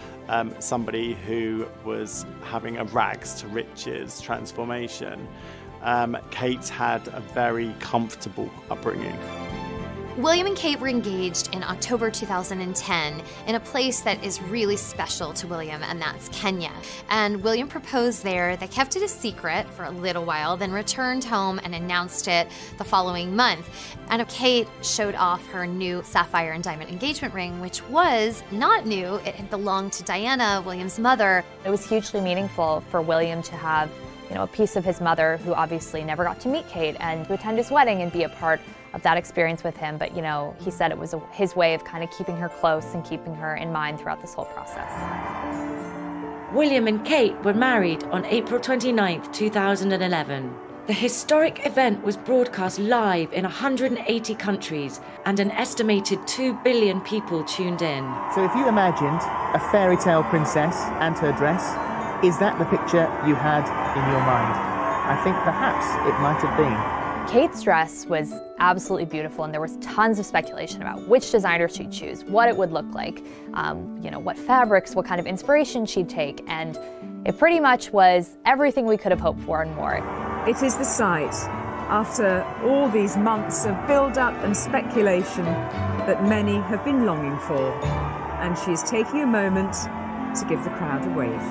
somebody who was having a rags to riches transformation. Kate had a very comfortable upbringing. William and Kate were engaged in October 2010 in a place that is really special to William, and that's Kenya. And William proposed there. They kept it a secret for a little while, then returned home and announced it the following month. And Kate showed off her new sapphire and diamond engagement ring, which was not new. It had belonged to Diana, William's mother. It was hugely meaningful for William to have, a piece of his mother, who obviously never got to meet Kate, and to attend his wedding and be a part of that experience with him. But, he said it was his way of kind of keeping her close and keeping her in mind throughout this whole process. William and Kate were married on April 29th, 2011. The historic event was broadcast live in 180 countries, and an estimated 2 billion people tuned in. So if you imagined a fairy tale princess and her dress, is that the picture you had in your mind? I think perhaps it might have been. Kate's dress was absolutely beautiful, and there was tons of speculation about which designer she'd choose, what it would look like, what fabrics, what kind of inspiration she'd take, and it pretty much was everything we could have hoped for and more. It is the sight, after all these months of build-up and speculation, that many have been longing for, and she is taking a moment to give the crowd a wave.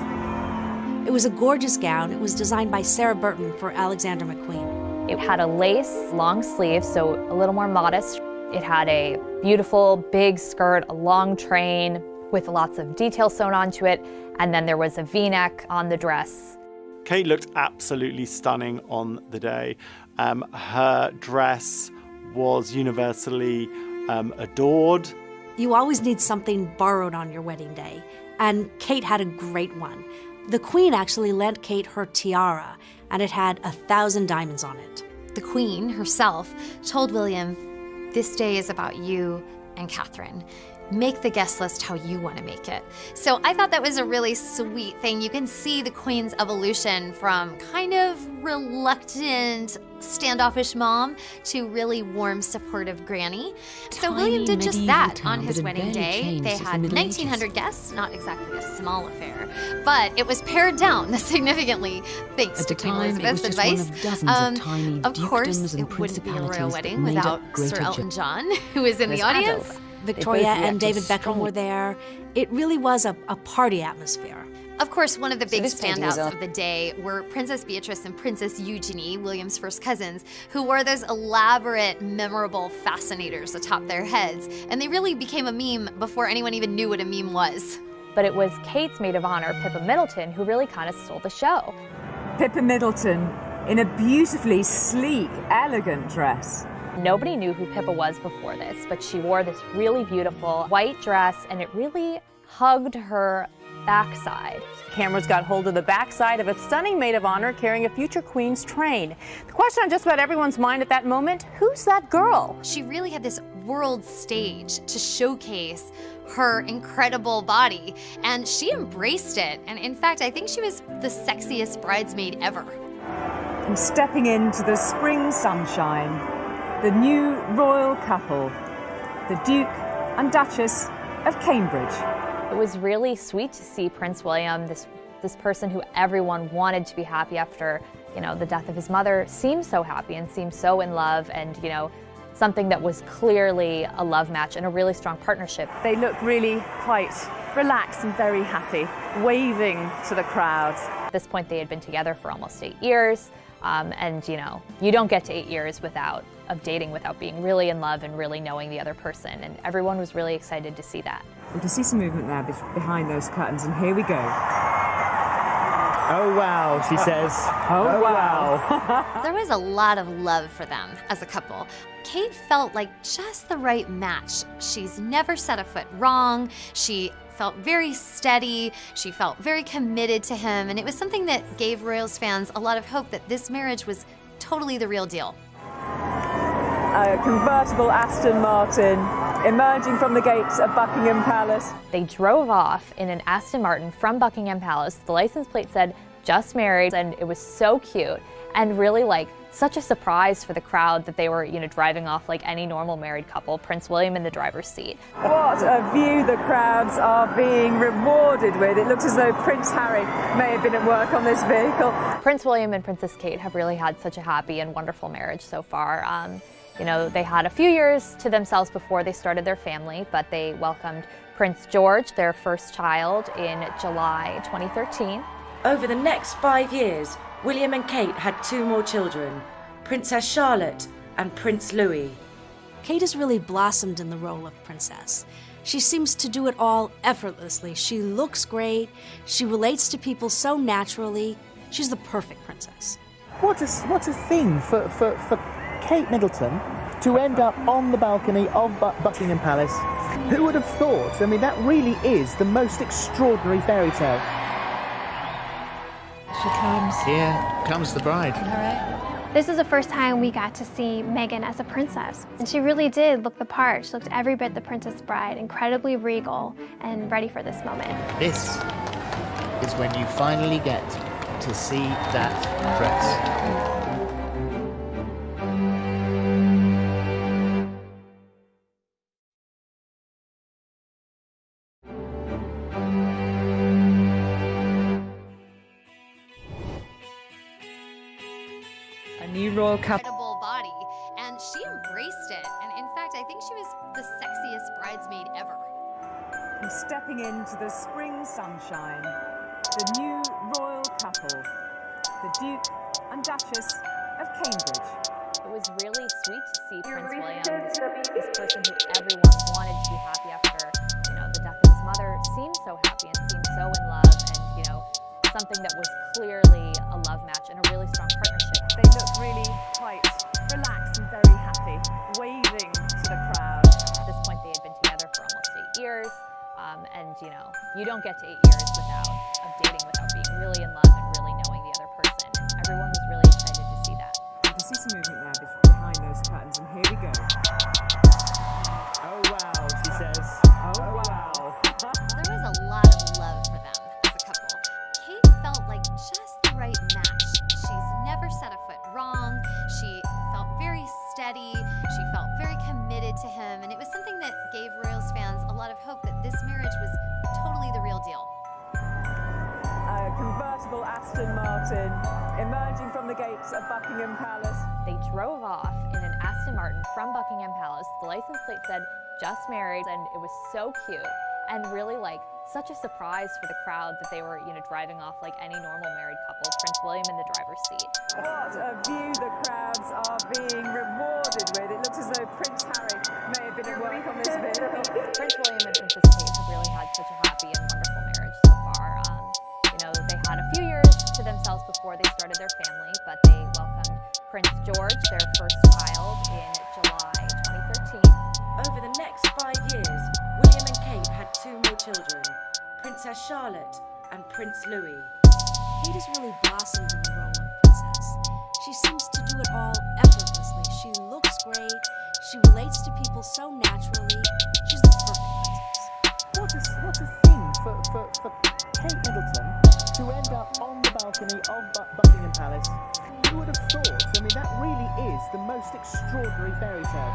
It was a gorgeous gown. It was designed by Sarah Burton for Alexander McQueen. It had a lace long sleeve, so a little more modest. It had a beautiful big skirt, a long train with lots of detail sewn onto it, and then there was a V-neck on the dress. Kate looked absolutely stunning on the day. Her dress was universally adored. You always need something borrowed on your wedding day, and Kate had a great one. The Queen actually lent Kate her tiara, and it had 1,000 diamonds on it. The Queen herself told William, "This day is about you and Catherine. Make the guest list how you want to make it." So I thought that was a really sweet thing. You can see the Queen's evolution from kind of reluctant, standoffish mom to really warm, supportive granny. So William did just that on his wedding day. They had 1,900 guests, not exactly a small affair, but it was pared down significantly thanks to Queen Elizabeth's advice. Of course, it wouldn't be a royal wedding without Sir Elton John, who was in the audience. Victoria and David Beckham were there. It really was a party atmosphere. Of course, one of the big standouts of the day were Princess Beatrice and Princess Eugenie, William's first cousins, who wore those elaborate, memorable fascinators atop their heads. And they really became a meme before anyone even knew what a meme was. But it was Kate's maid of honor, Pippa Middleton, who really kind of stole the show. Pippa Middleton in a beautifully sleek, elegant dress. Nobody knew who Pippa was before this, but she wore this really beautiful white dress, and it really hugged her backside. Cameras got hold of the backside of a stunning maid of honor carrying a future queen's train. The question on just about everyone's mind at that moment, who's that girl? She really had this world stage to showcase her incredible body, and she embraced it. And in fact, I think she was the sexiest bridesmaid ever. And stepping into the spring sunshine, the new royal couple, the Duke and Duchess of Cambridge. It was really sweet to see Prince William, this person who everyone wanted to be happy after, the death of his mother, seem so happy and seem so in love, and, something that was clearly a love match and a really strong partnership. They looked really quite relaxed and very happy, waving to the crowd. At this point, they had been together for almost 8 years, and, you don't get to 8 years of dating without being really in love and really knowing the other person, and everyone was really excited to see that. We can see some movement there behind those curtains, and here we go. Oh wow, she says. Oh wow. There was a lot of love for them as a couple. Kate felt like just the right match. She's never set a foot wrong. She felt very steady. She felt very committed to him, and it was something that gave Royals fans a lot of hope that this marriage was totally the real deal. A convertible Aston Martin emerging from the gates of Buckingham Palace. They drove off in an Aston Martin from Buckingham Palace. The license plate said, "Just married," and it was so cute. and really like such a surprise for the crowd that they were, driving off like any normal married couple, Prince William in the driver's seat. What a view the crowds are being rewarded with. It looks as though Prince Harry may have been at work on this vehicle. Prince William and Princess Kate have really had such a happy and wonderful marriage so far. They had a few years to themselves before they started their family, but they welcomed Prince George, their first child, in July 2013. Over the next 5 years, William and Kate had 2 more children, Princess Charlotte and Prince Louis. Kate has really blossomed in the role of princess. She seems to do it all effortlessly. She looks great. She relates to people so naturally. She's the perfect princess. What a thing for Kate Middleton to end up on the balcony of Buckingham Palace. Who would have thought? I mean, that really is the most extraordinary fairy tale. She comes. Here comes the bride. All right. This is the first time we got to see Meghan as a princess. And she really did look the part. She looked every bit the Princess Bride, incredibly regal and ready for this moment. This is when you finally get to see that dress. Royal couple. Incredible body, and she embraced it. And in fact, I think she was the sexiest bridesmaid ever. And stepping into the spring sunshine, the new royal couple, the Duke and Duchess of Cambridge. It was really sweet to see Prince William, this person who everyone wanted to be happy after, the death of his mother, seemed so happy and seemed so in love, and something that was clearly a love match and a really strong partnership. They looked really quite relaxed and very happy, waving to the crowd. At this point, they had been together for almost 8 years, and you don't get to 8 years of dating without being really in love and really knowing the other person. And everyone was really excited to see that. You can see some movement now behind those curtains, and here we go. Oh wow, she says. Oh wow. There was a lot of love for them as a couple. Kate felt like just the right match. She's never set a foot wrong. She felt very steady. She felt very committed to him. And it was something that gave Royals fans a lot of hope that this marriage was totally the real deal. A convertible Aston Martin emerging from the gates of Buckingham Palace. They drove off in an Aston Martin from Buckingham Palace. The license plate said, "Just married," and it was so cute and really such a surprise for the crowd that they were, driving off like any normal married couple, Prince William in the driver's seat. What a view the crowds are being rewarded with. It looks as though Prince Harry may have been at work on this vehicle. Prince William and Princess Kate have really had such a happy and wonderful marriage so far. They had a few years to themselves before they started their family, but they welcomed Prince George, their first child, in July 2013. Over the next 5 years, William and Kate had 2 more children, Princess Charlotte and Prince Louis. Kate has really blossomed in the role of princess. She seems to do it all effortlessly. She looks great. She relates to people so naturally. She's the perfect princess. What a thing for Kate Middleton to end up on the balcony of Buckingham Palace. Who would have thought? I mean, that really is the most extraordinary fairy tale.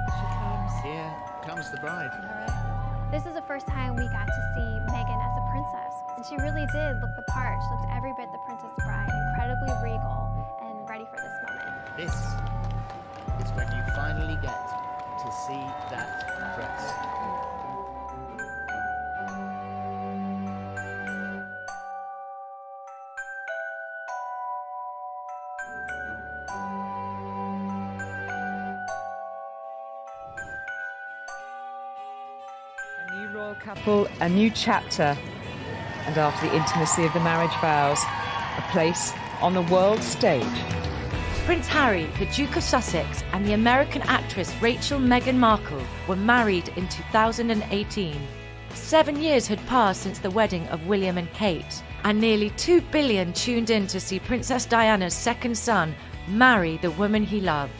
She comes. Here comes the bride. All right. This is the first time we got to see Meghan as a princess. And she really did look the part. She looked every bit the Princess Bride, incredibly regal and ready for this moment. This is when you finally get to see that dress. A new royal couple, a new chapter. And after the intimacy of the marriage vows, a place on the world stage. Prince Harry, the Duke of Sussex, and the American actress Rachel Meghan Markle were married in 2018. 7 years had passed since the wedding of William and Kate, and nearly 2 billion tuned in to see Princess Diana's second son marry the woman he loved.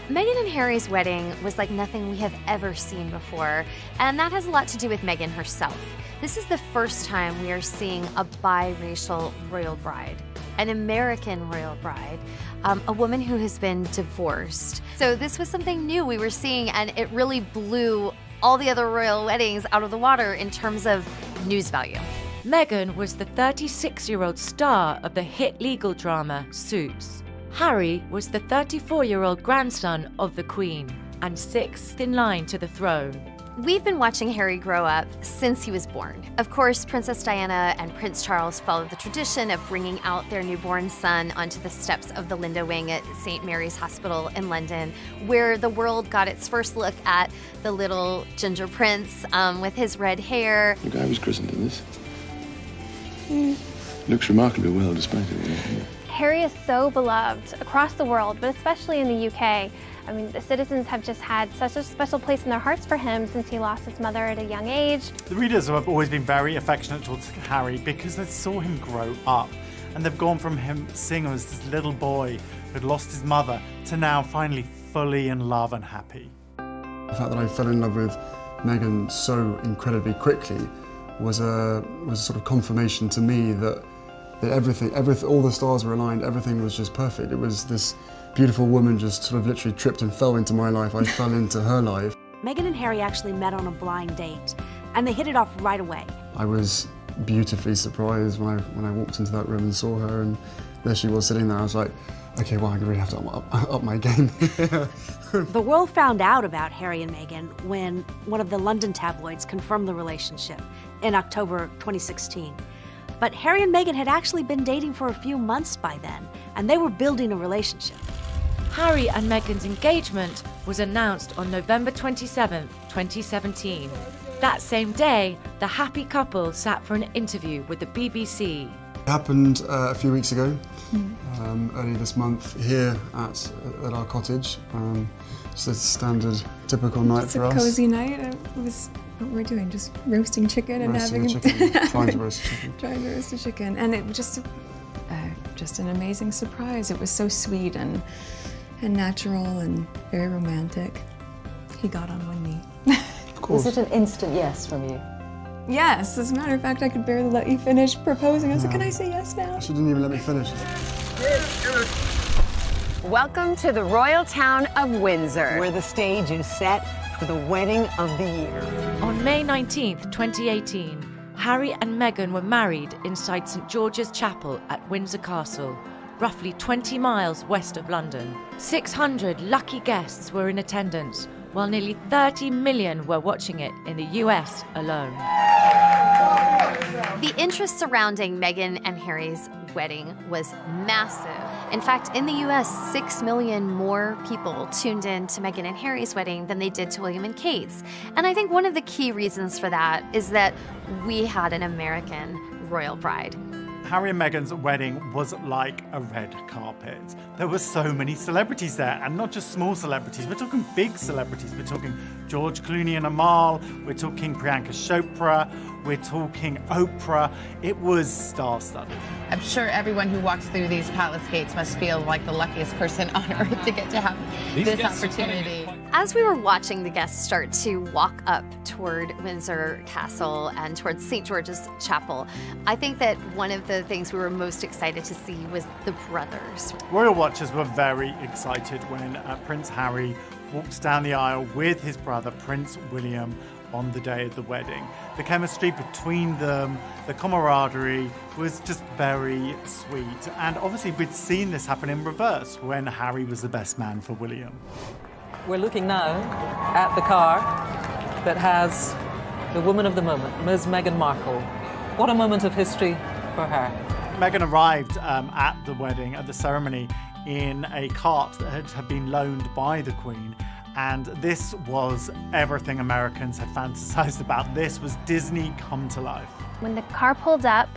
Meghan and Harry's wedding was like nothing we have ever seen before, and that has a lot to do with Meghan herself. This is the first time we are seeing a biracial royal bride. an American royal bride, a woman who has been divorced. So this was something new we were seeing, and it really blew all the other royal weddings out of the water in terms of news value. Meghan was the 36-year-old star of the hit legal drama Suits. Harry was the 34-year-old grandson of the Queen and 6th in line to the throne. We've been watching Harry grow up since he was born. Of course, Princess Diana and Prince Charles followed the tradition of bringing out their newborn son onto the steps of the Linda Wing at St. Mary's Hospital in London, where the world got its first look at the little ginger prince with his red hair. Look, I was christened in this. Looks remarkably well despite it. Harry is so beloved across the world, but especially in the UK. I mean, the citizens have just had such a special place in their hearts for him since he lost his mother at a young age. The readers have always been very affectionate towards Harry because they saw him grow up. And they've gone from him seeing him as this little boy who'd lost his mother to now finally fully in love and happy. The fact that I fell in love with Meghan so incredibly quickly was a sort of confirmation to me that everything, all the stars were aligned, everything was just perfect. It was this beautiful woman just sort of literally tripped and fell into my life. I fell into her life. Meghan and Harry actually met on a blind date, and they hit it off right away. I was beautifully surprised when I walked into that room and saw her, and there she was sitting there. I was like, okay, well, I really have to up my game. The world found out about Harry and Meghan when one of the London tabloids confirmed the relationship in October 2016. But Harry and Meghan had actually been dating for a few months by then, and they were building a relationship. Harry and Meghan's engagement was announced on November 27, 2017. That same day, the happy couple sat for an interview with the BBC. It happened a few weeks ago, early this month, here at our cottage. Just a standard, typical night for us. It's a cozy night. It was what we're doing, just roasting chicken and roasting having trying to roast chicken. Trying to roast a chicken, and it was just an amazing surprise. It was so sweet and natural and very romantic. He got on one knee. Of course. Was it an instant yes from you? Yes, as a matter of fact, I could barely let you finish proposing. I was like, can I say yes now? She didn't even let me finish. Welcome to the royal town of Windsor, where the stage is set for the wedding of the year. On May 19th, 2018, Harry and Meghan were married inside St George's Chapel at Windsor Castle, roughly 20 miles west of London. 600 lucky guests were in attendance, while nearly 30 million were watching it in the US alone. The interest surrounding Meghan and Harry's wedding was massive. In fact, in the US, 6 million more people tuned in to Meghan and Harry's wedding than they did to William and Kate's. And I think one of the key reasons for that is that we had an American royal bride. Harry and Meghan's wedding was like a red carpet. There were so many celebrities there, and not just small celebrities. We're talking big celebrities. We're talking George Clooney and Amal. We're talking Priyanka Chopra. We're talking Oprah. It was star-studded. I'm sure everyone who walks through these palace gates must feel like the luckiest person on earth to get to have this opportunity. As we were watching the guests start to walk up toward Windsor Castle and towards St. George's Chapel, I think that one of the things we were most excited to see was the brothers. Royal watchers were very excited when Prince Harry walked down the aisle with his brother, Prince William, on the day of the wedding. The chemistry between them, the camaraderie was just very sweet. And obviously we'd seen this happen in reverse when Harry was the best man for William. We're looking now at the car that has the woman of the moment, Ms. Meghan Markle. What a moment of history for her. Meghan arrived at the wedding, at the ceremony, in a cart that had been loaned by the Queen. And this was everything Americans had fantasized about. This was Disney come to life. When the car pulled up,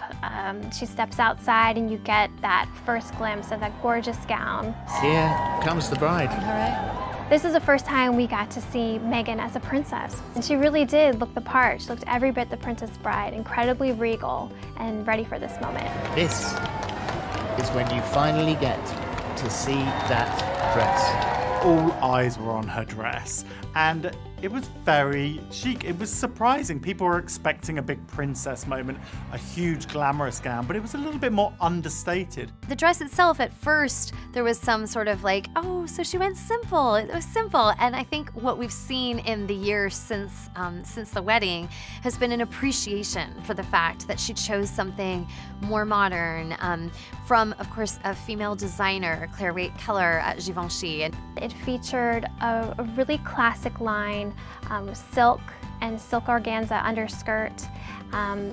she steps outside and you get that first glimpse of that gorgeous gown. Here comes the bride. All right. This is the first time we got to see Meghan as a princess. And she really did look the part. She looked every bit the Princess Bride, incredibly regal and ready for this moment. This is when you finally get to see that dress. All eyes were on her dress, and It was very chic. It was surprising. People were expecting a big princess moment, a huge glamorous gown, but it was a little bit more understated. The dress itself, at first, there was some sort of like, oh, so she went simple. It was simple. And I think what we've seen in the years since the wedding has been an appreciation for the fact that she chose something more modern from, of course, a female designer, Claire Raitt Keller at Givenchy. And it featured a really classic line, silk and silk organza underskirt.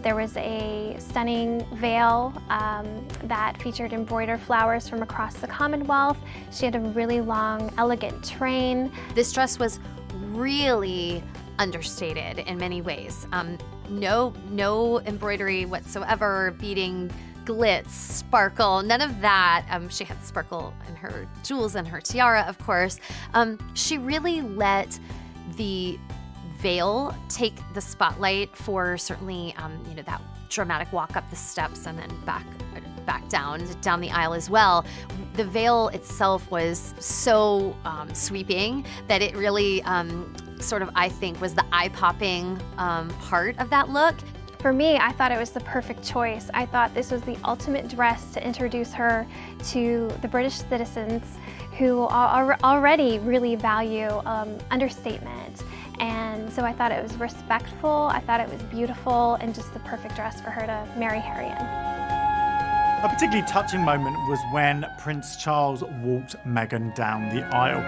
There was a stunning veil that featured embroidered flowers from across the Commonwealth. She had a really long, elegant train. This dress was really understated in many ways. No embroidery whatsoever, beading, glitz, sparkle, none of that. She had sparkle in her jewels and her tiara, of course. She really let the veil take the spotlight for certainly, that dramatic walk up the steps and then back down the aisle as well. The veil itself was so sweeping that it really I think was the eye-popping part of that look. For me, I thought it was the perfect choice. I thought this was the ultimate dress to introduce her to the British citizens who already really value understatement. And so I thought it was respectful, I thought it was beautiful, and just the perfect dress for her to marry Harry in. A particularly touching moment was when Prince Charles walked Meghan down the aisle.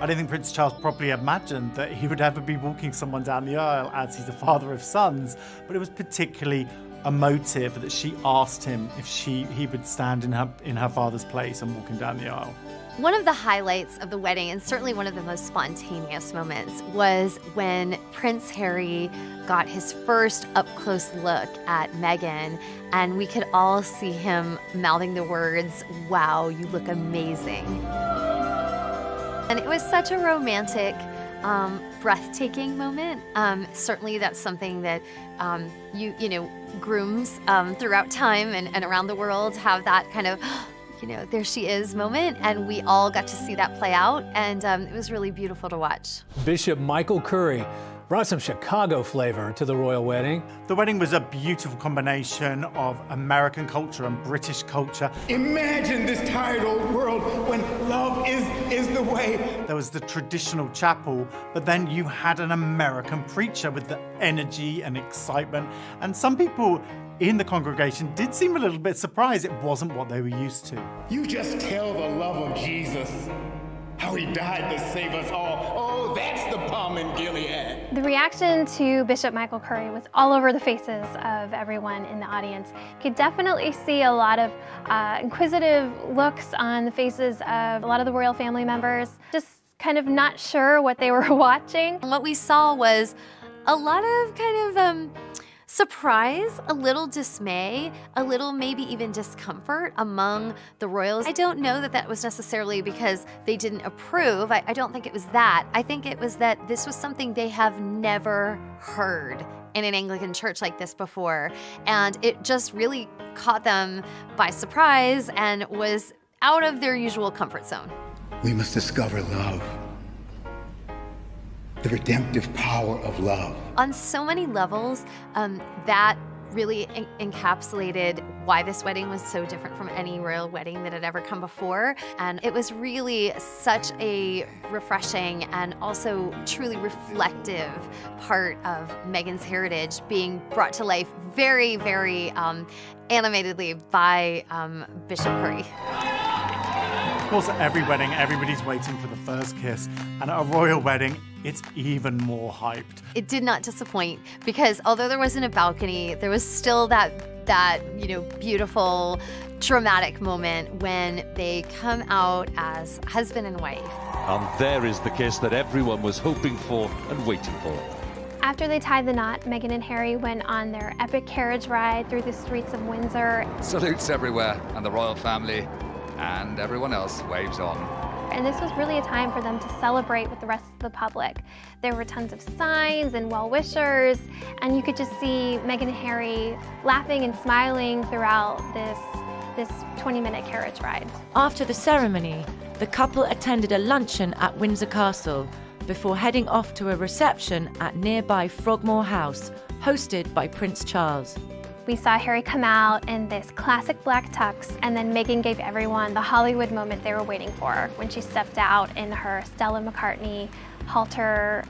I don't think Prince Charles probably imagined that he would ever be walking someone down the aisle, as he's a father of sons, but it was particularly emotive that she asked him if he would stand in her father's place and walk him down the aisle. One of the highlights of the wedding, and certainly one of the most spontaneous moments, was when Prince Harry got his first up-close look at Meghan, and we could all see him mouthing the words, "Wow, you look amazing." And it was such a romantic, breathtaking moment. Certainly that's something that grooms throughout time and around the world have that kind of, there she is moment, and we all got to see that play out, and it was really beautiful to watch. Bishop Michael Curry brought some Chicago flavor to the royal wedding. The wedding was a beautiful combination of American culture and British culture. Imagine this tired old world when love is the way. There was the traditional chapel, but then you had an American preacher with the energy and excitement, and some people in the congregation did seem a little bit surprised it wasn't what they were used to. You just tell the love of Jesus, how he died to save us all. Oh, that's the balm in Gilead. The reaction to Bishop Michael Curry was all over the faces of everyone in the audience. You could definitely see a lot of inquisitive looks on the faces of a lot of the royal family members, just kind of not sure what they were watching. And what we saw was a lot of kind of surprise, a little dismay, a little maybe even discomfort among the royals. I don't know that that was necessarily because they didn't approve. I don't think it was that. I think it was that this was something they have never heard in an Anglican church like this before. And it just really caught them by surprise and was out of their usual comfort zone. We must discover love. The redemptive power of love. On so many levels, that really encapsulated why this wedding was so different from any royal wedding that had ever come before. And it was really such a refreshing and also truly reflective part of Meghan's heritage being brought to life very, very animatedly by Bishop Curry. Of course, at every wedding, everybody's waiting for the first kiss, and at a royal wedding, it's even more hyped. It did not disappoint, because although there wasn't a balcony, there was still that beautiful, dramatic moment when they come out as husband and wife. And there is the kiss that everyone was hoping for and waiting for. After they tied the knot, Meghan and Harry went on their epic carriage ride through the streets of Windsor. Salutes everywhere, and the royal family and everyone else waves on. And this was really a time for them to celebrate with the rest of the public. There were tons of signs and well-wishers, and you could just see Meghan and Harry laughing and smiling throughout this 20-minute carriage ride. After the ceremony, the couple attended a luncheon at Windsor Castle before heading off to a reception at nearby Frogmore House, hosted by Prince Charles. We saw Harry come out in this classic black tux, and then Meghan gave everyone the Hollywood moment they were waiting for when she stepped out in her Stella McCartney halter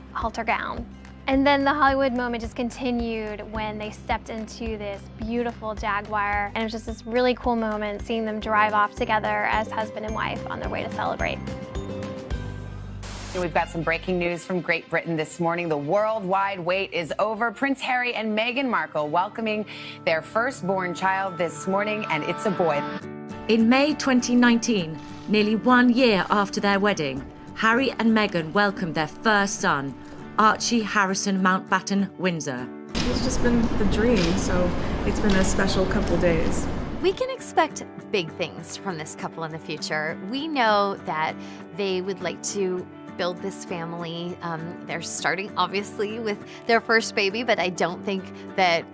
gown. And then the Hollywood moment just continued when they stepped into this beautiful Jaguar, and it was just this really cool moment seeing them drive off together as husband and wife on their way to celebrate. We've got some breaking news from Great Britain this morning. The worldwide wait is over. Prince Harry and Meghan Markle welcoming their firstborn child this morning, and it's a boy. In May 2019, nearly 1 year after their wedding, Harry and Meghan welcomed their first son, Archie Harrison Mountbatten Windsor. It's just been the dream, so it's been a special couple days. We can expect big things from this couple in the future. We know that they would like to build this family. They're starting obviously with their first baby, but I don't think that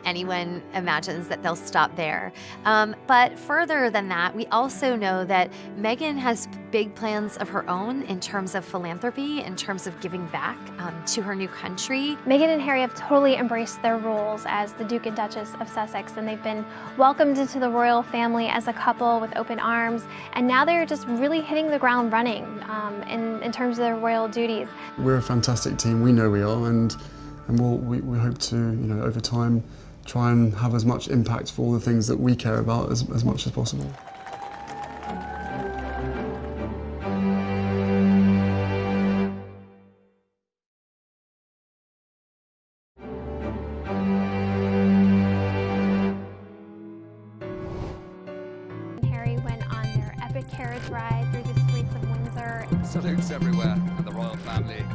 anyone imagines that they'll stop there. But further than that, we also know that Meghan has big plans of her own in terms of philanthropy, in terms of giving back to her new country. Meghan and Harry have totally embraced their roles as the Duke and Duchess of Sussex, and they've been welcomed into the royal family as a couple with open arms, and now they're just really hitting the ground running in terms of their royal duties. We're a fantastic team, we know we are, and we hope to, over time, try and have as much impact for all the things that we care about as much as possible. Harry went on their epic carriage ride through the streets of Windsor. Salutes everywhere, and the royal family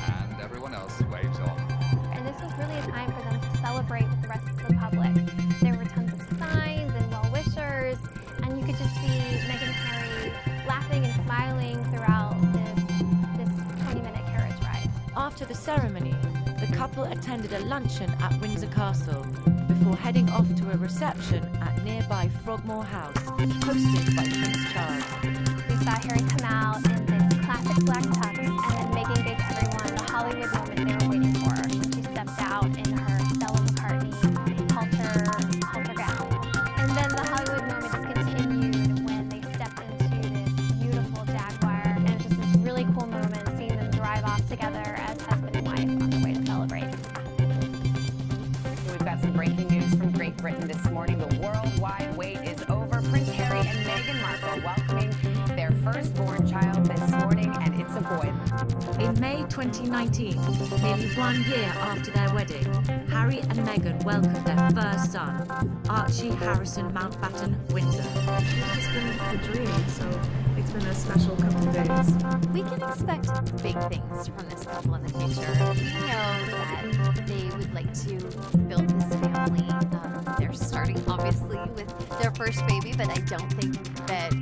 and everyone else waves on. And this was really a time for them to celebrate with the rest of the public. There were tons of signs and well-wishers, and you could just see Meghan and Harry laughing and smiling throughout this 20-minute carriage ride. After the ceremony, the couple attended a luncheon at Windsor Castle before heading off to a reception at nearby Frogmore House, hosted by Prince Charles. We saw Harry come out in this classic black tux, and then Meghan gave everyone the Hollywood moment they were waiting for when she stepped out in her Stella McCartney halter gown. And then the Hollywood moment just continued when they stepped into this beautiful Jaguar, and it was just this really cool moment seeing them drive off together as husband and wife on their way to celebrate. We've got some breaking news from Great Britain this morning. The worldwide wait is over. Prince Harry and Meghan Markle welcoming their firstborn child this morning, and it's a boy. In May 2019, nearly 1 year after their wedding, Harry and Meghan welcomed their first son, Archie Harrison Mountbatten Windsor. It's just been the dream, so it's been a special couple days. We can expect big things from this couple in the future. We know that they would like to build this family. They're starting obviously with their first baby, but I don't think that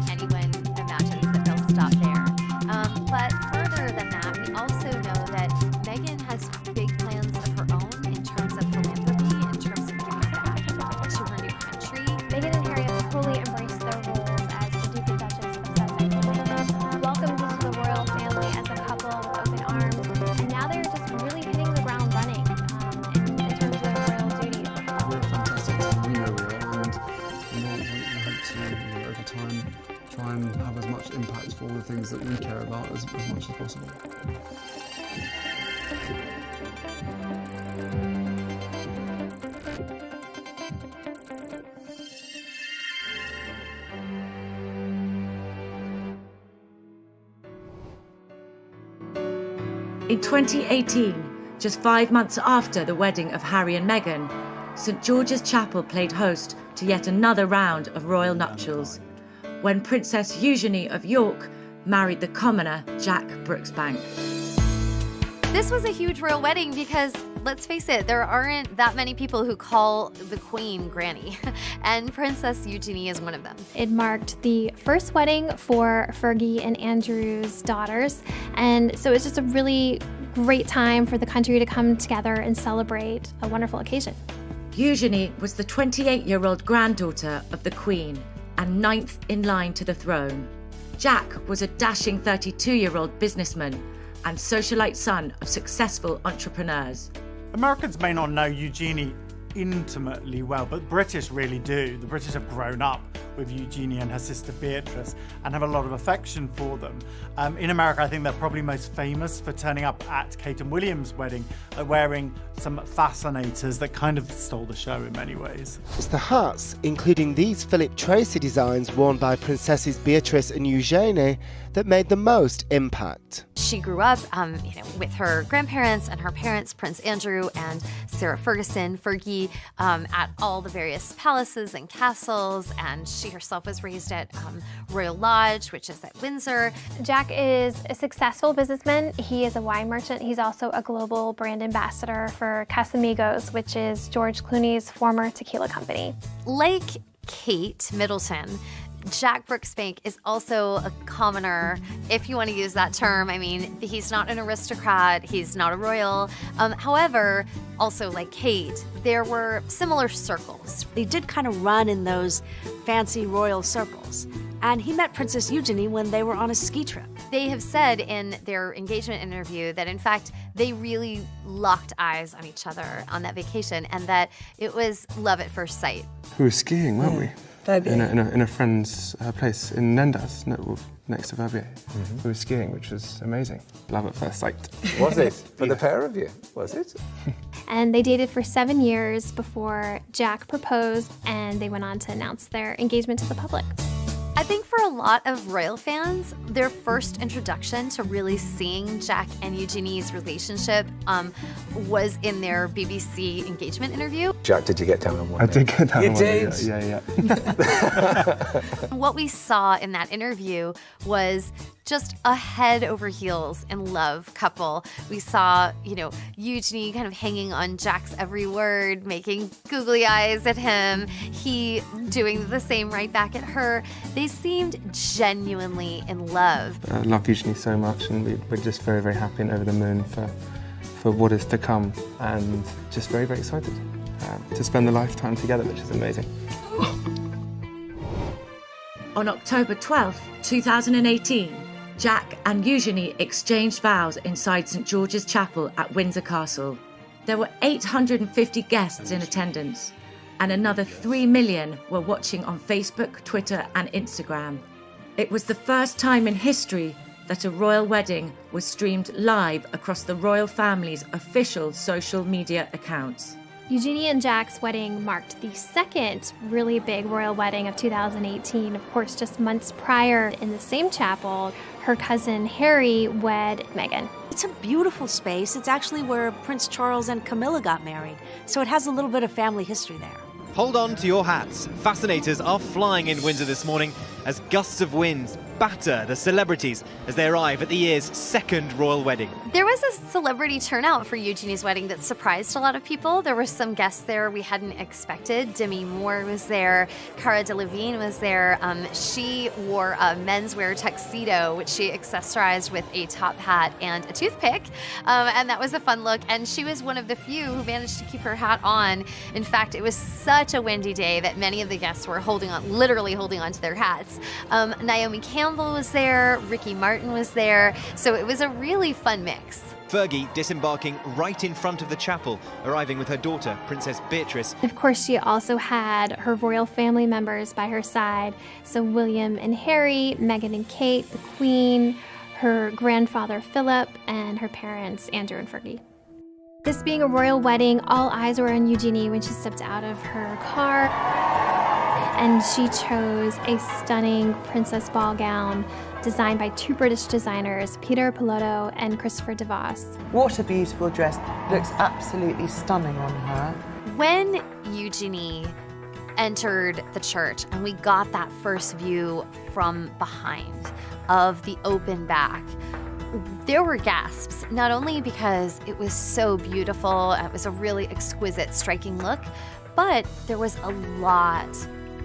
anyone imagines that they'll stop there. But further than that, we also know that Meghan has big plans of her own in terms of philanthropy, in terms of giving back to her new country. Meghan and Harry have totally embraced their roles as the Duke and Duchess of Sussex, and welcomed into the royal family as a couple with open arms, and now they're just really hitting the ground running in terms of their royal duties. We're a fantastic team, we know we are, and we hope to, over time, try and have as much impact for all the things that we care about as much as possible. In 2018, just 5 months after the wedding of Harry and Meghan, St George's Chapel played host to yet another round of royal nuptials, when Princess Eugenie of York married the commoner Jack Brooksbank. This was a huge royal wedding because, let's face it, there aren't that many people who call the Queen Granny, and Princess Eugenie is one of them. It marked the first wedding for Fergie and Andrew's daughters, and so it's just a really great time for the country to come together and celebrate a wonderful occasion. Eugenie was the 28-year-old granddaughter of the Queen and 9th in line to the throne. Jack was a dashing 32-year-old businessman and socialite son of successful entrepreneurs. Americans may not know Eugenie intimately well, but British really do. The British have grown up with Eugenie and her sister Beatrice and have a lot of affection for them. In America, I think they're probably most famous for turning up at Kate and William's wedding, wearing some fascinators that kind of stole the show in many ways. It's the hats, including these Philip Tracy designs worn by Princesses Beatrice and Eugenie, that made the most impact. She grew up with her grandparents and her parents, Prince Andrew and Sarah Ferguson, Fergie, at all the various palaces and castles, and she herself was raised at Royal Lodge, which is at Windsor. Jack is a successful businessman. He is a wine merchant. He's also a global brand ambassador for Casamigos, which is George Clooney's former tequila company. Like Kate Middleton, Jack Brooksbank is also a commoner, if you want to use that term. I mean, he's not an aristocrat, he's not a royal. However, also like Kate, there were similar circles. They did kind of run in those fancy royal circles. And he met Princess Eugenie when they were on a ski trip. They have said in their engagement interview that, in fact, they really locked eyes on each other on that vacation and that it was love at first sight. We were skiing, weren't we? In a friend's place in Nendas, next to Verbier. We were skiing, which was amazing. Love at first sight. Was it? For the pair of you, was it? And they dated for 7 years before Jack proposed, and they went on to announce their engagement to the public. I think for a lot of royal fans, their first introduction to really seeing Jack and Eugenie's relationship was in their BBC engagement interview. Jack, did you get down on one? I did get down on one. You did? Yeah. What we saw in that interview was just a head over heels in love couple. We saw, Eugenie kind of hanging on Jack's every word, making googly eyes at him, he doing the same right back at her. They seemed genuinely in love. I love Eugenie so much, and we're just very, very happy and over the moon for what is to come, and just very, very excited to spend the lifetime together, which is amazing. On October 12th, 2018, Jack and Eugenie exchanged vows inside St George's Chapel at Windsor Castle. There were 850 guests in attendance, and another 3 million were watching on Facebook, Twitter, and Instagram. It was the first time in history that a royal wedding was streamed live across the royal family's official social media accounts. Eugenie and Jack's wedding marked the second really big royal wedding of 2018. Of course, just months prior, in the same chapel, her cousin Harry wed Meghan. It's a beautiful space. It's actually where Prince Charles and Camilla got married, so it has a little bit of family history there. Hold on to your hats. Fascinators are flying in Windsor this morning as gusts of wind batter the celebrities as they arrive at the year's second royal wedding. There was a celebrity turnout for Eugenie's wedding that surprised a lot of people. There were some guests there we hadn't expected. Demi Moore was there. Cara Delevingne was there. She wore a menswear tuxedo, which she accessorized with a top hat and a toothpick. And that was a fun look. And she was one of the few who managed to keep her hat on. In fact, it was such a windy day that many of the guests were literally holding on to their hats. Naomi Campbell was there, Ricky Martin was there, so it was a really fun mix. Fergie disembarking right in front of the chapel, arriving with her daughter, Princess Beatrice. Of course, she also had her royal family members by her side, so William and Harry, Meghan and Kate, the Queen, her grandfather Philip, and her parents Andrew and Fergie. This being a royal wedding, all eyes were on Eugenie when she stepped out of her car, and she chose a stunning princess ball gown designed by 2 British designers, Peter Pilotto and Christopher DeVos. What a beautiful dress. Looks absolutely stunning on her. When Eugenie entered the church and we got that first view from behind of the open back, there were gasps, not only because it was so beautiful, it was a really exquisite, striking look, but there was a lot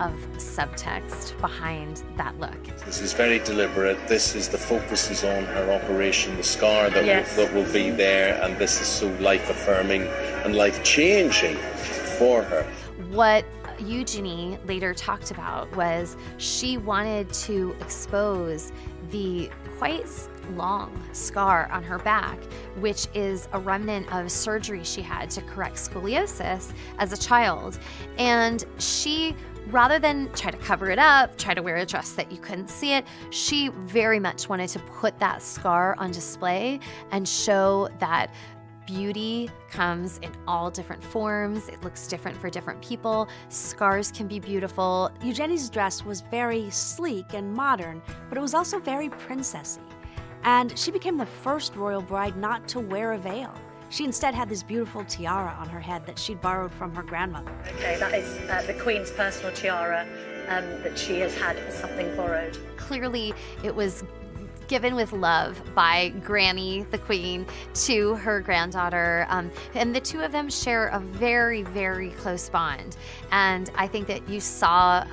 of subtext behind that look. This is very deliberate. The focus is on her operation, the scar that will be there, and this is so life-affirming and life-changing for her. What Eugenie later talked about was she wanted to expose the quite long scar on her back, which is a remnant of surgery she had to correct scoliosis as a child. And she, rather than try to cover it up, try to wear a dress that you couldn't see it, she very much wanted to put that scar on display and show that beauty comes in all different forms. It looks different for different people. Scars can be beautiful. Eugenie's dress was very sleek and modern, but it was also very princessy. And she became the first royal bride not to wear a veil. She instead had this beautiful tiara on her head that she'd borrowed from her grandmother. Okay, that is the Queen's personal tiara that she has had something borrowed. Clearly, it was given with love by Granny, the Queen, to her granddaughter. And the two of them share a very, very close bond. And I think that you saw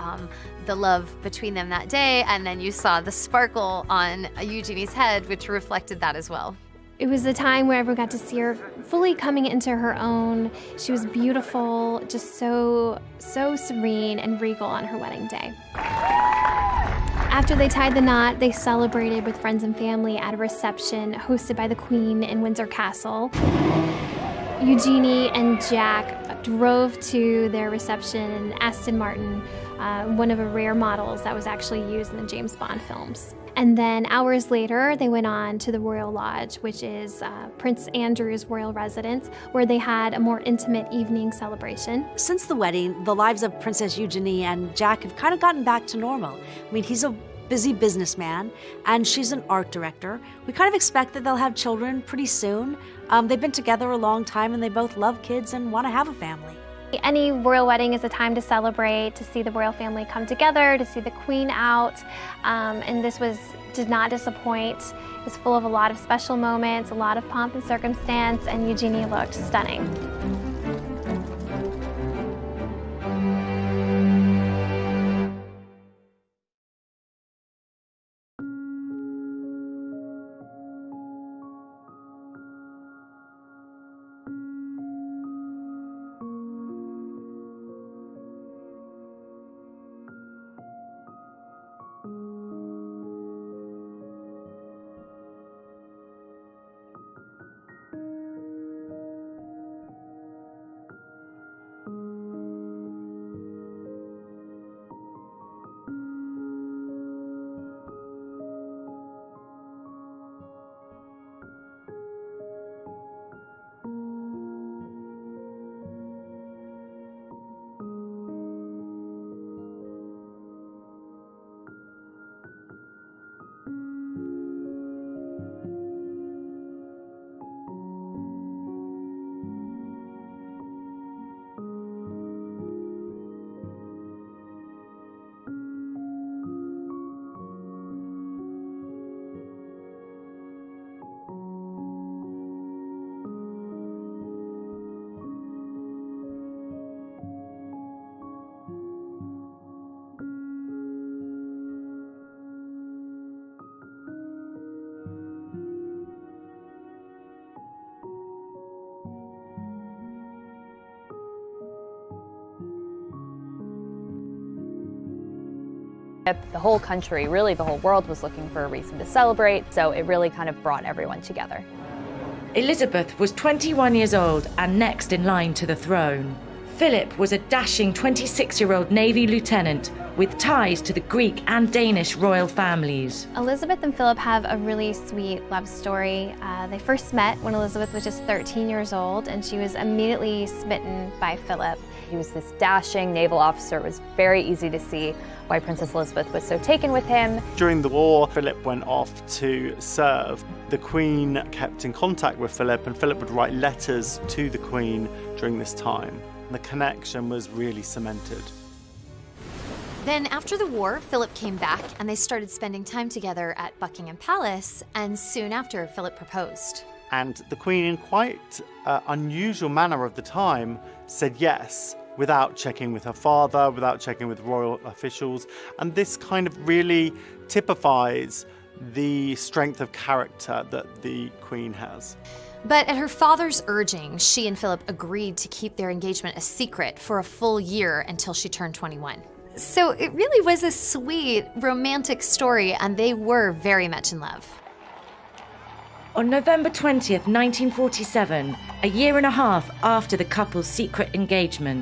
the love between them that day, and then you saw the sparkle on Eugenie's head, which reflected that as well. It was a time where everyone got to see her fully coming into her own. She was beautiful, just so serene and regal on her wedding day. After they tied the knot, they celebrated with friends and family at a reception hosted by the Queen in Windsor Castle. Eugenie and Jack drove to their reception in Aston Martin, one of the rare models that was actually used in the James Bond films. And then hours later, they went on to the Royal Lodge, which is Prince Andrew's royal residence, where they had a more intimate evening celebration. Since the wedding, the lives of Princess Eugenie and Jack have kind of gotten back to normal. I mean, he's a busy businessman, and she's an art director. We kind of expect that they'll have children pretty soon. They've been together a long time, and they both love kids and want to have a family. Any royal wedding is a time to celebrate, to see the royal family come together, to see the Queen out, and this did not disappoint. It was full of a lot of special moments, a lot of pomp and circumstance, and Eugenie looked stunning. The whole country, really the whole world, was looking for a reason to celebrate, so it really kind of brought everyone together. Elizabeth was 21 years old and next in line to the throne. Philip was a dashing 26-year-old Navy lieutenant with ties to the Greek and Danish royal families. Elizabeth and Philip have a really sweet love story. They first met when Elizabeth was just 13 years old, and she was immediately smitten by Philip. He was this dashing naval officer. It was very easy to see why Princess Elizabeth was so taken with him. During the war, Philip went off to serve. The Queen kept in contact with Philip, and Philip would write letters to the Queen during this time. The connection was really cemented. Then after the war, Philip came back and they started spending time together at Buckingham Palace, and soon after, Philip proposed. And the Queen, in quite unusual manner of the time, said yes, without checking with her father, without checking with royal officials. And this kind of really typifies the strength of character that the Queen has. But at her father's urging, she and Philip agreed to keep their engagement a secret for a full year until she turned 21. So it really was a sweet, romantic story, and they were very much in love. On November 20th, 1947, a year and a half after the couple's secret engagement,